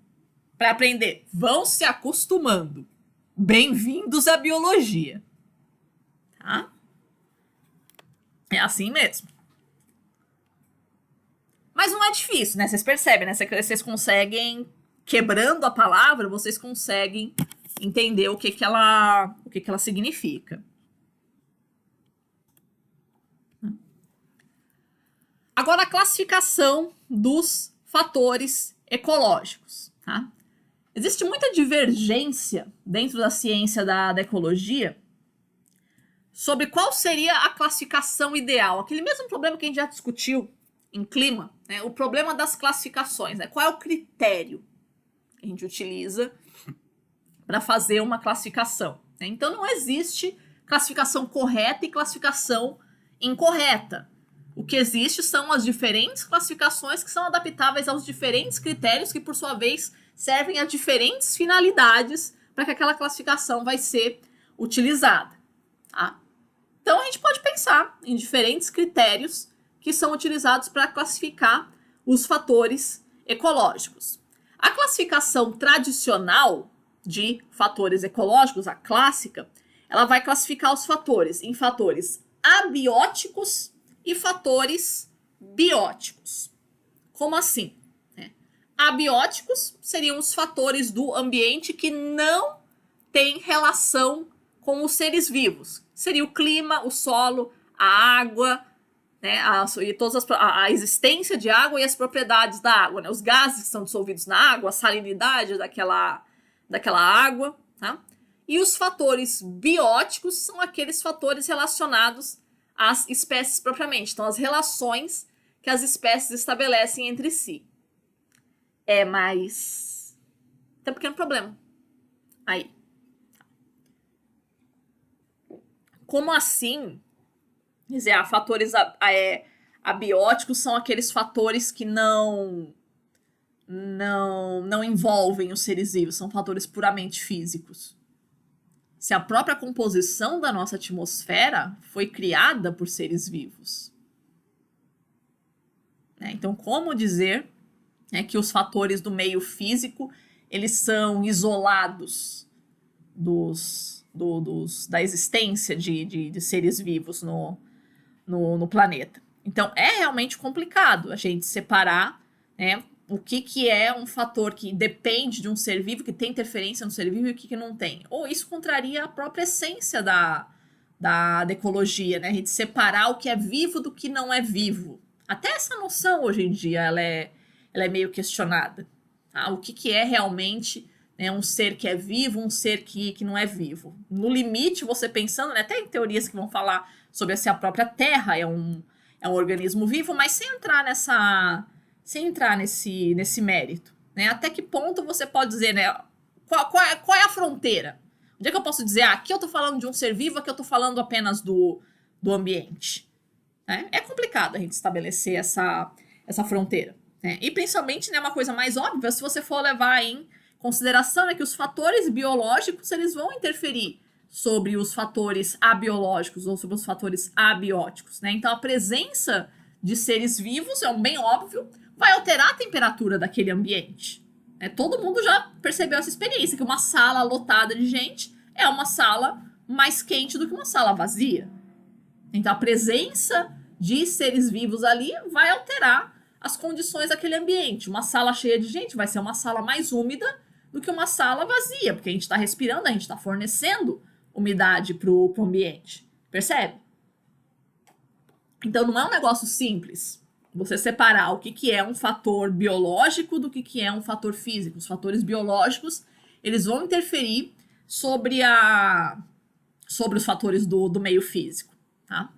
para aprender. Vão se acostumando. Bem-vindos à biologia. Tá? É assim mesmo. Mas não é difícil, né? Vocês percebem, né? Vocês conseguem, quebrando a palavra, vocês conseguem entender o que ela significa. Agora, a classificação dos fatores ecológicos. Tá? Existe muita divergência dentro da ciência da ecologia sobre qual seria a classificação ideal. Aquele mesmo problema que a gente já discutiu em clima, né? O problema das classificações. Né? Qual é o critério que a gente utiliza para fazer uma classificação? Né? Então, não existe classificação correta e classificação incorreta. O que existe são as diferentes classificações que são adaptáveis aos diferentes critérios que, por sua vez, servem a diferentes finalidades para que aquela classificação vai ser utilizada. Tá? Então, a gente pode pensar em diferentes critérios que são utilizados para classificar os fatores ecológicos. A classificação tradicional de fatores ecológicos, a clássica, ela vai classificar os fatores em fatores abióticos e fatores bióticos. Como assim? Abióticos seriam os fatores do ambiente que não têm relação com os seres vivos. Seria o clima, o solo, a água, né, a existência de água e as propriedades da água, né, os gases que são dissolvidos na água, a salinidade daquela água. Tá? E os fatores bióticos são aqueles fatores relacionados às espécies propriamente. Então, as relações que as espécies estabelecem entre si. Mas tem um pequeno problema. Aí. Como assim? Quer dizer, fatores abióticos são aqueles fatores que não envolvem os seres vivos, são fatores puramente físicos. Se a própria composição da nossa atmosfera foi criada por seres vivos. Então, como dizer que os fatores do meio físico eles são isolados da existência de seres vivos no planeta? Então, é realmente complicado a gente separar, né, o que é um fator que depende de um ser vivo, que tem interferência no ser vivo e o que não tem. Ou isso contraria a própria essência da ecologia, né? A gente separar o que é vivo do que não é vivo. Até essa noção, hoje em dia, ela é meio questionada. Tá? O que é realmente, né, um ser que é vivo, um ser que não é vivo. No limite, você pensando, né, até em teorias que vão falar sobre se a própria Terra é um organismo vivo, mas sem entrar nesse mérito. Né? Até que ponto você pode dizer, né, qual é a fronteira? Onde é que eu posso dizer, aqui eu estou falando de um ser vivo, aqui eu estou falando apenas do ambiente? Né? É complicado a gente estabelecer essa fronteira. Né? E principalmente, né, uma coisa mais óbvia, se você for levar em consideração que os fatores biológicos eles vão interferir sobre os fatores abiológicos ou sobre os fatores abióticos. Né? Então, a presença de seres vivos, é um bem óbvio, vai alterar a temperatura daquele ambiente. Todo mundo já percebeu essa experiência, que uma sala lotada de gente é uma sala mais quente do que uma sala vazia. Então, a presença de seres vivos ali vai alterar as condições daquele ambiente. Uma sala cheia de gente vai ser uma sala mais úmida do que uma sala vazia, porque a gente está respirando, a gente está fornecendo umidade para o ambiente. Percebe? Então, não é um negócio simples você separar o que é um fator biológico do que é um fator físico. Os fatores biológicos, eles vão interferir sobre os fatores do meio físico, tá?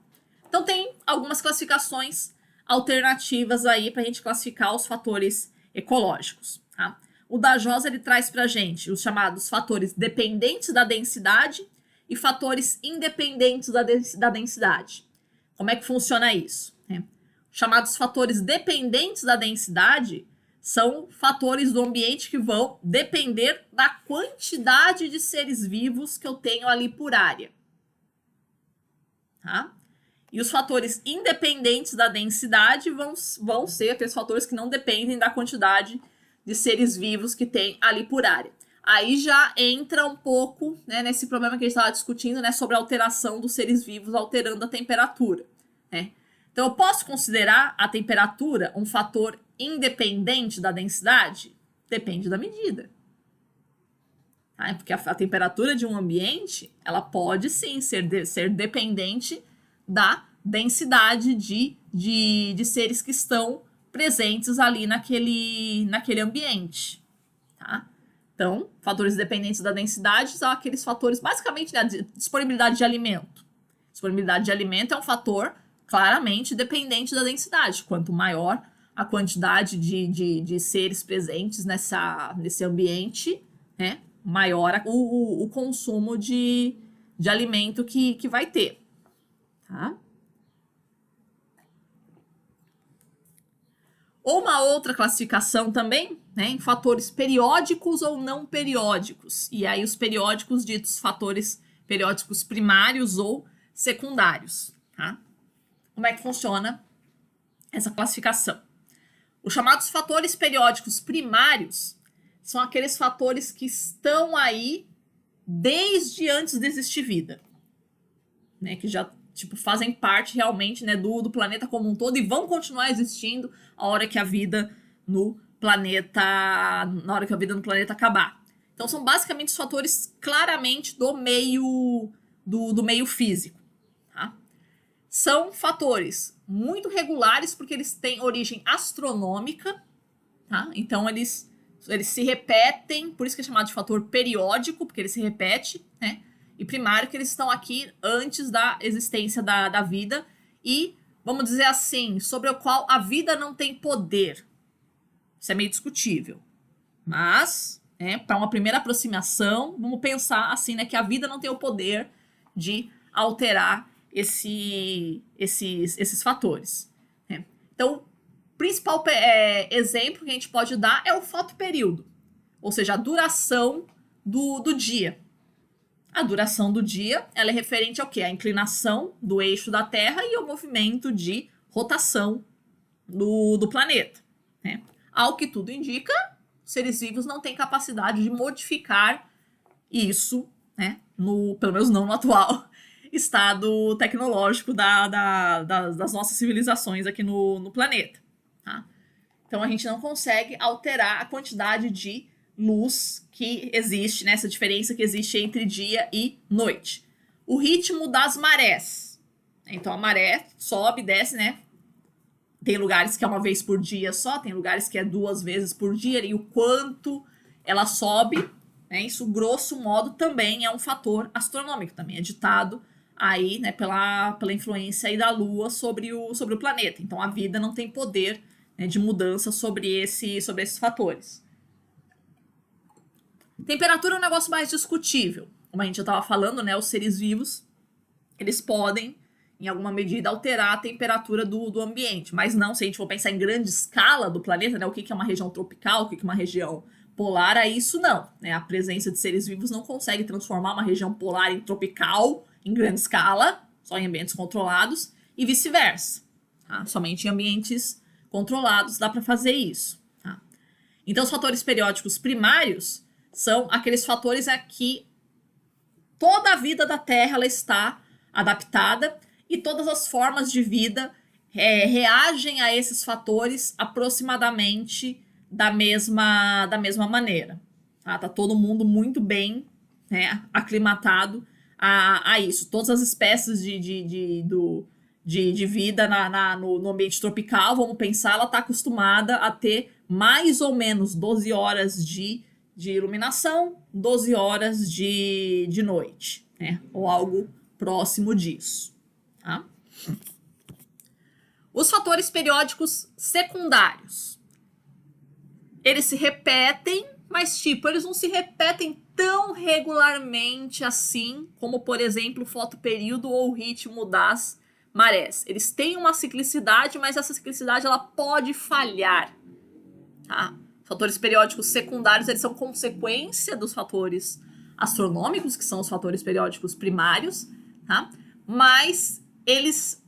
Então, tem algumas classificações alternativas aí para a gente classificar os fatores ecológicos, tá? O Dajosa, ele traz para a gente os chamados fatores dependentes da densidade e fatores independentes da densidade. Como é que funciona isso? Chamados fatores dependentes da densidade são fatores do ambiente que vão depender da quantidade de seres vivos que eu tenho ali por área. Tá? E os fatores independentes da densidade vão ser aqueles fatores que não dependem da quantidade de seres vivos que tem ali por área. Aí já entra um pouco, né, nesse problema que a gente estava discutindo, né, sobre a alteração dos seres vivos alterando a temperatura. Né? Então, eu posso considerar a temperatura um fator independente da densidade? Depende da medida. Tá? Porque a temperatura de um ambiente, ela pode sim ser dependente da densidade de seres que estão presentes ali naquele ambiente. Tá? Então, fatores dependentes da densidade são aqueles fatores, basicamente, né, disponibilidade de alimento. Disponibilidade de alimento é um fator claramente dependente da densidade. Quanto maior a quantidade de seres presentes nesse ambiente, né, maior o consumo de alimento que vai ter. Tá? Uma outra classificação também, né, em fatores periódicos ou não periódicos. E aí os periódicos ditos fatores periódicos primários ou secundários. Tá? Como é que funciona essa classificação? Os chamados fatores periódicos primários são aqueles fatores que estão aí desde antes de existir vida, né, que já fazem parte realmente, né, do planeta como um todo e vão continuar existindo na hora que a vida no planeta acabar. Então são basicamente os fatores claramente do meio físico. Tá? São fatores muito regulares porque eles têm origem astronômica, tá? Então eles se repetem, por isso que é chamado de fator periódico, porque ele se repete, né? E primário, que eles estão aqui antes da existência da vida e, vamos dizer assim, sobre o qual a vida não tem poder. Isso é meio discutível. Mas, né, para uma primeira aproximação, vamos pensar assim, né, que a vida não tem o poder de alterar esses fatores. Né? Então, o principal exemplo que a gente pode dar é o fotoperíodo, ou seja, a duração do dia. A duração do dia, ela é referente ao quê? A inclinação do eixo da Terra e ao movimento de rotação do planeta. Né? Ao que tudo indica, seres vivos não têm capacidade de modificar isso, né? Pelo menos não no atual estado tecnológico das nossas civilizações aqui no planeta. Tá? Então, a gente não consegue alterar a quantidade de luz que existe, né? Essa diferença que existe entre dia e noite. O ritmo das marés. Então, a maré sobe e desce, né? Tem lugares que é uma vez por dia só, tem lugares que é 2 vezes por dia, e o quanto ela sobe, né? Isso, grosso modo, também é um fator astronômico, também é ditado aí, né, pela influência aí da Lua sobre o planeta. Então, a vida não tem poder, né, de mudança sobre esses fatores. Temperatura é um negócio mais discutível. Como a gente já estava falando, né, os seres vivos, eles podem, em alguma medida, alterar a temperatura do ambiente. Mas não, se a gente for pensar em grande escala do planeta, né, o que é uma região tropical, o que é uma região polar, aí isso não. Né? A presença de seres vivos não consegue transformar uma região polar em tropical, em grande escala, só em ambientes controlados, e vice-versa. Tá? Somente em ambientes controlados dá para fazer isso. Tá? Então, os fatores periódicos primários são aqueles fatores a que toda a vida da Terra ela está adaptada e todas as formas de vida reagem a esses fatores aproximadamente da mesma maneira. Tá todo mundo muito bem, né, aclimatado a isso. Todas as espécies de de vida no ambiente tropical, vamos pensar, ela está acostumada a ter mais ou menos 12 horas de iluminação, 12 horas de noite, né? Ou algo próximo disso. Tá? Os fatores periódicos secundários. Eles se repetem, mas eles não se repetem tão regularmente assim, como, por exemplo, o fotoperíodo ou o ritmo das marés. Eles têm uma ciclicidade, mas essa ciclicidade ela pode falhar. Tá? Fatores periódicos secundários, eles são consequência dos fatores astronômicos, que são os fatores periódicos primários, tá? Mas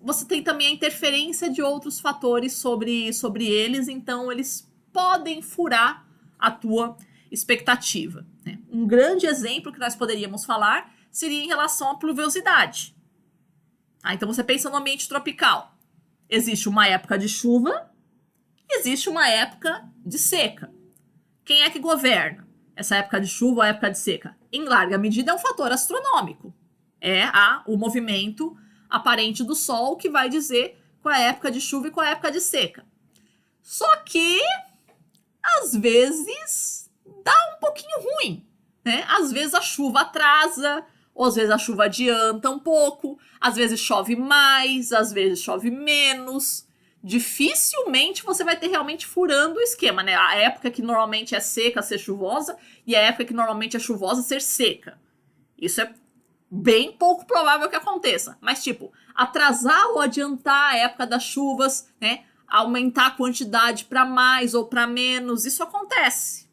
você tem também a interferência de outros fatores sobre eles, então eles podem furar a tua expectativa, né? Um grande exemplo que nós poderíamos falar seria em relação à pluviosidade. Tá? Então você pensa no ambiente tropical. Existe uma época de chuva, existe uma época de seca. Quem é que governa essa época de chuva ou época de seca? Em larga medida é um fator astronômico. É o movimento aparente do Sol que vai dizer qual é a época de chuva e qual é a época de seca. Só que, às vezes, dá um pouquinho ruim, né? Às vezes a chuva atrasa, ou às vezes a chuva adianta um pouco, às vezes chove mais, às vezes chove menos. Dificilmente você vai ter realmente furando o esquema, né? A época que normalmente é seca ser chuvosa e a época que normalmente é chuvosa ser seca. Isso é bem pouco provável que aconteça. Mas, atrasar ou adiantar a época das chuvas, né? Aumentar a quantidade para mais ou para menos, isso acontece,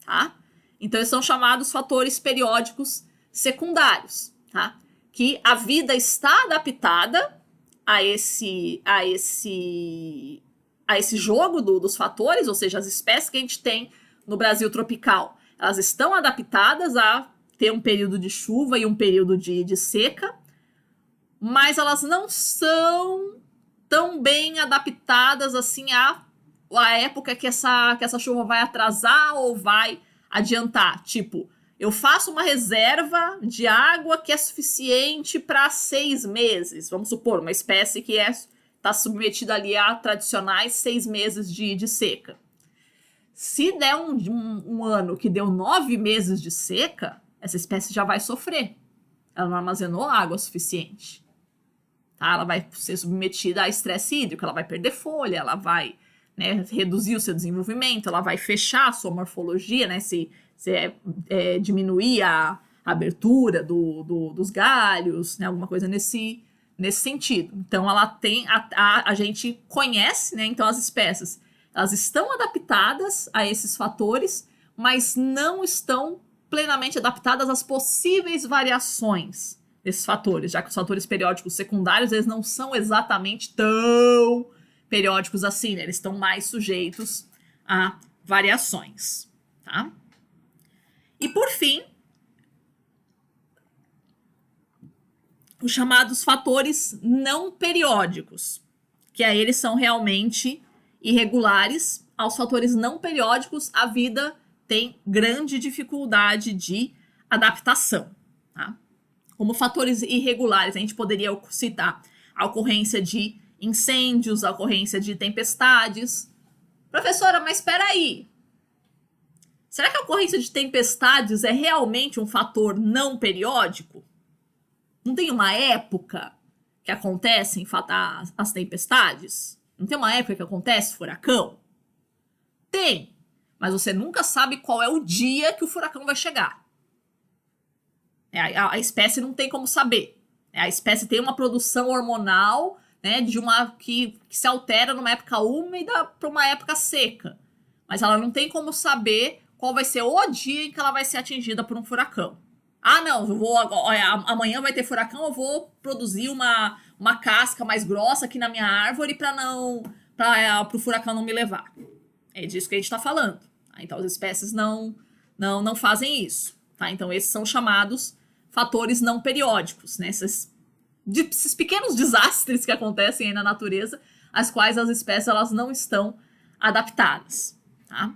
tá? Então, eles são chamados fatores periódicos secundários, tá? Que a vida está adaptada a esse jogo dos fatores, ou seja, as espécies que a gente tem no Brasil tropical, elas estão adaptadas a ter um período de chuva e um período de seca, mas elas não são tão bem adaptadas assim à época que essa chuva vai atrasar ou vai adiantar. Eu faço uma reserva de água que é suficiente para 6 meses. Vamos supor, uma espécie que está submetida ali a tradicionais 6 meses de seca. Se der um ano que deu 9 meses de seca, essa espécie já vai sofrer. Ela não armazenou água suficiente. Tá? Ela vai ser submetida a estresse hídrico, ela vai perder folha, ela vai, né, reduzir o seu desenvolvimento, ela vai fechar a sua morfologia, né, diminuir a abertura dos galhos, né, alguma coisa nesse sentido. Então, ela tem a gente conhece, né, então as espécies, elas estão adaptadas a esses fatores, mas não estão plenamente adaptadas às possíveis variações desses fatores, já que os fatores periódicos secundários, eles não são exatamente tão periódicos assim, né? Eles estão mais sujeitos a variações, tá? E, por fim, os chamados fatores não periódicos, que aí eles são realmente irregulares. Aos fatores não periódicos, a vida tem grande dificuldade de adaptação, tá? Como fatores irregulares, a gente poderia citar a ocorrência de incêndios, a ocorrência de tempestades. Professora, mas espera aí. Será que a ocorrência de tempestades é realmente um fator não periódico? Não tem uma época que acontecem as tempestades? Não tem uma época que acontece furacão? Tem, mas você nunca sabe qual é o dia que o furacão vai chegar. A espécie não tem como saber. A espécie tem uma produção hormonal, né, que se altera numa época úmida para uma época seca. Mas ela não tem como saber qual vai ser o dia em que ela vai ser atingida por um furacão. Ah, não, amanhã vai ter furacão, eu vou produzir uma casca mais grossa aqui na minha árvore para o furacão não me levar. É disso que a gente está falando. Tá? Então, as espécies não fazem isso. Tá? Então, esses são chamados fatores não periódicos, né? Esses pequenos desastres que acontecem aí na natureza, às quais as espécies elas não estão adaptadas. Tá?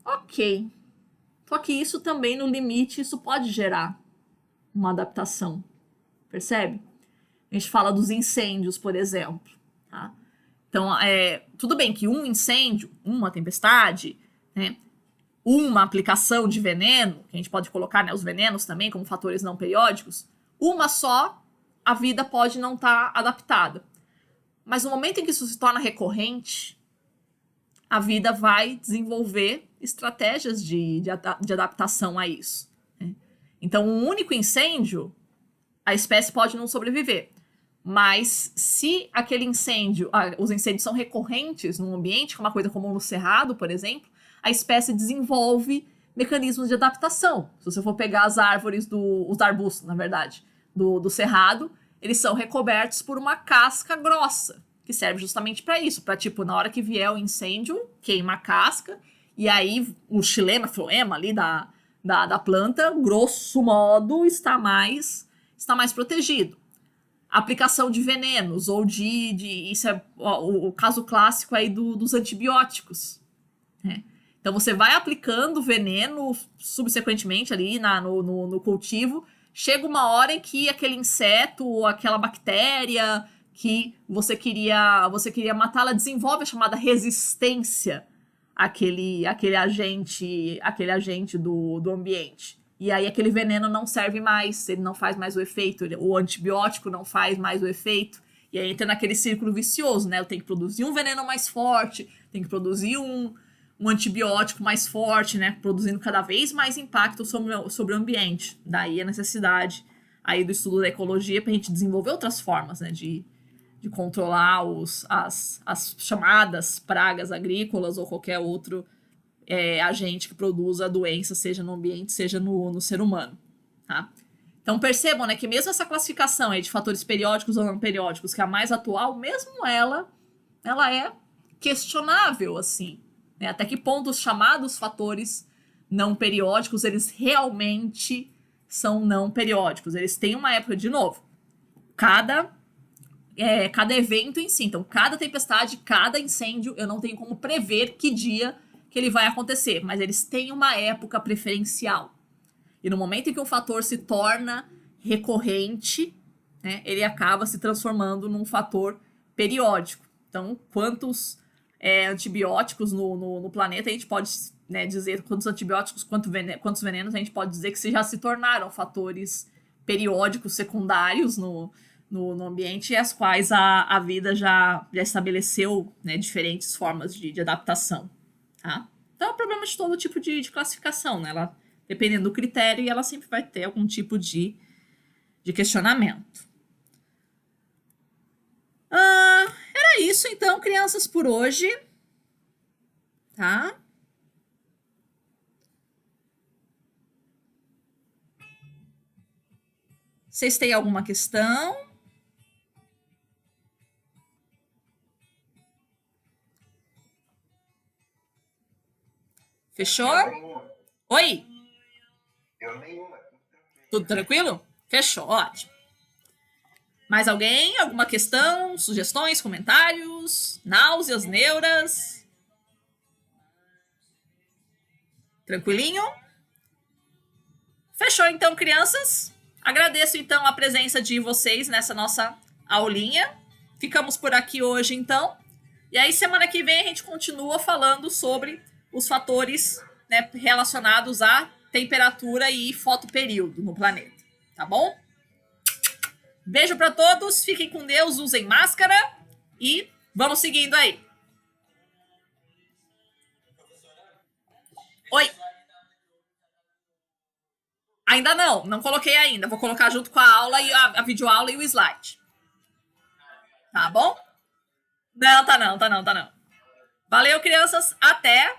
Ok. Só que isso também, no limite, isso pode gerar uma adaptação. Percebe? A gente fala dos incêndios, por exemplo. Tá? Então, tudo bem que um incêndio, uma tempestade, né, uma aplicação de veneno, que a gente pode colocar, né, os venenos também como fatores não periódicos, uma só, a vida pode não estar adaptada. Mas no momento em que isso se torna recorrente, a vida vai desenvolver estratégias de adaptação a isso. Né? Então, um único incêndio, a espécie pode não sobreviver. Mas se aquele incêndio, os incêndios são recorrentes num ambiente, uma coisa como no cerrado, por exemplo, a espécie desenvolve mecanismos de adaptação. Se você for pegar as árvores, os arbustos, na verdade, do cerrado, eles são recobertos por uma casca grossa, que serve justamente para isso, para, tipo, na hora que vier o incêndio, queima a casca, e aí o xilema, floema ali da planta, grosso modo, está mais protegido. A aplicação de venenos, ou isso é o caso clássico aí dos antibióticos. Né? Então você vai aplicando veneno subsequentemente ali no cultivo, chega uma hora em que aquele inseto ou aquela bactéria que você queria matar, ela desenvolve a chamada resistência àquele agente do ambiente. E aí aquele veneno não serve mais, ele não faz mais o efeito, o antibiótico não faz mais o efeito, e aí entra naquele círculo vicioso, né? Eu tenho que produzir um veneno mais forte, tenho que produzir um antibiótico mais forte, né? Produzindo cada vez mais impacto sobre o ambiente. Daí a necessidade aí do estudo da ecologia para a gente desenvolver outras formas, né? De controlar as chamadas pragas agrícolas ou qualquer outro agente que produza a doença, seja no ambiente, seja no ser humano. Tá? Então percebam, né, que mesmo essa classificação aí de fatores periódicos ou não periódicos, que é a mais atual, mesmo ela é questionável, assim. Né? Até que ponto os chamados fatores não periódicos, eles realmente são não periódicos. Eles têm uma época, de novo, cada evento em si. Então, cada tempestade, cada incêndio, eu não tenho como prever que dia que ele vai acontecer, mas eles têm uma época preferencial. E no momento em que um fator se torna recorrente, né, ele acaba se transformando num fator periódico. Então, quantos antibióticos no planeta a gente pode, né, dizer, quantos antibióticos, quantos venenos a gente pode dizer que já se tornaram fatores periódicos secundários no ambiente, e as quais a vida já estabeleceu, né, diferentes formas de adaptação. Tá? Então é um problema de todo tipo de classificação, né? Ela, dependendo do critério, ela sempre vai ter algum tipo de questionamento. Era isso então, crianças, por hoje. Tá? Vocês têm alguma questão? Fechou? Oi? Tudo tranquilo? Fechou, ótimo. Mais alguém? Alguma questão? Sugestões? Comentários? Náuseas? Neuras? Tranquilinho? Fechou então, crianças? Agradeço então a presença de vocês nessa nossa aulinha. Ficamos por aqui hoje então. E aí semana que vem a gente continua falando sobre os fatores, né, relacionados à temperatura e fotoperíodo no planeta, tá bom? Beijo para todos, fiquem com Deus, usem máscara e vamos seguindo aí. Oi. Ainda não coloquei ainda, vou colocar junto com a aula e a videoaula e o slide. Tá bom? Não, tá não. Valeu, crianças, até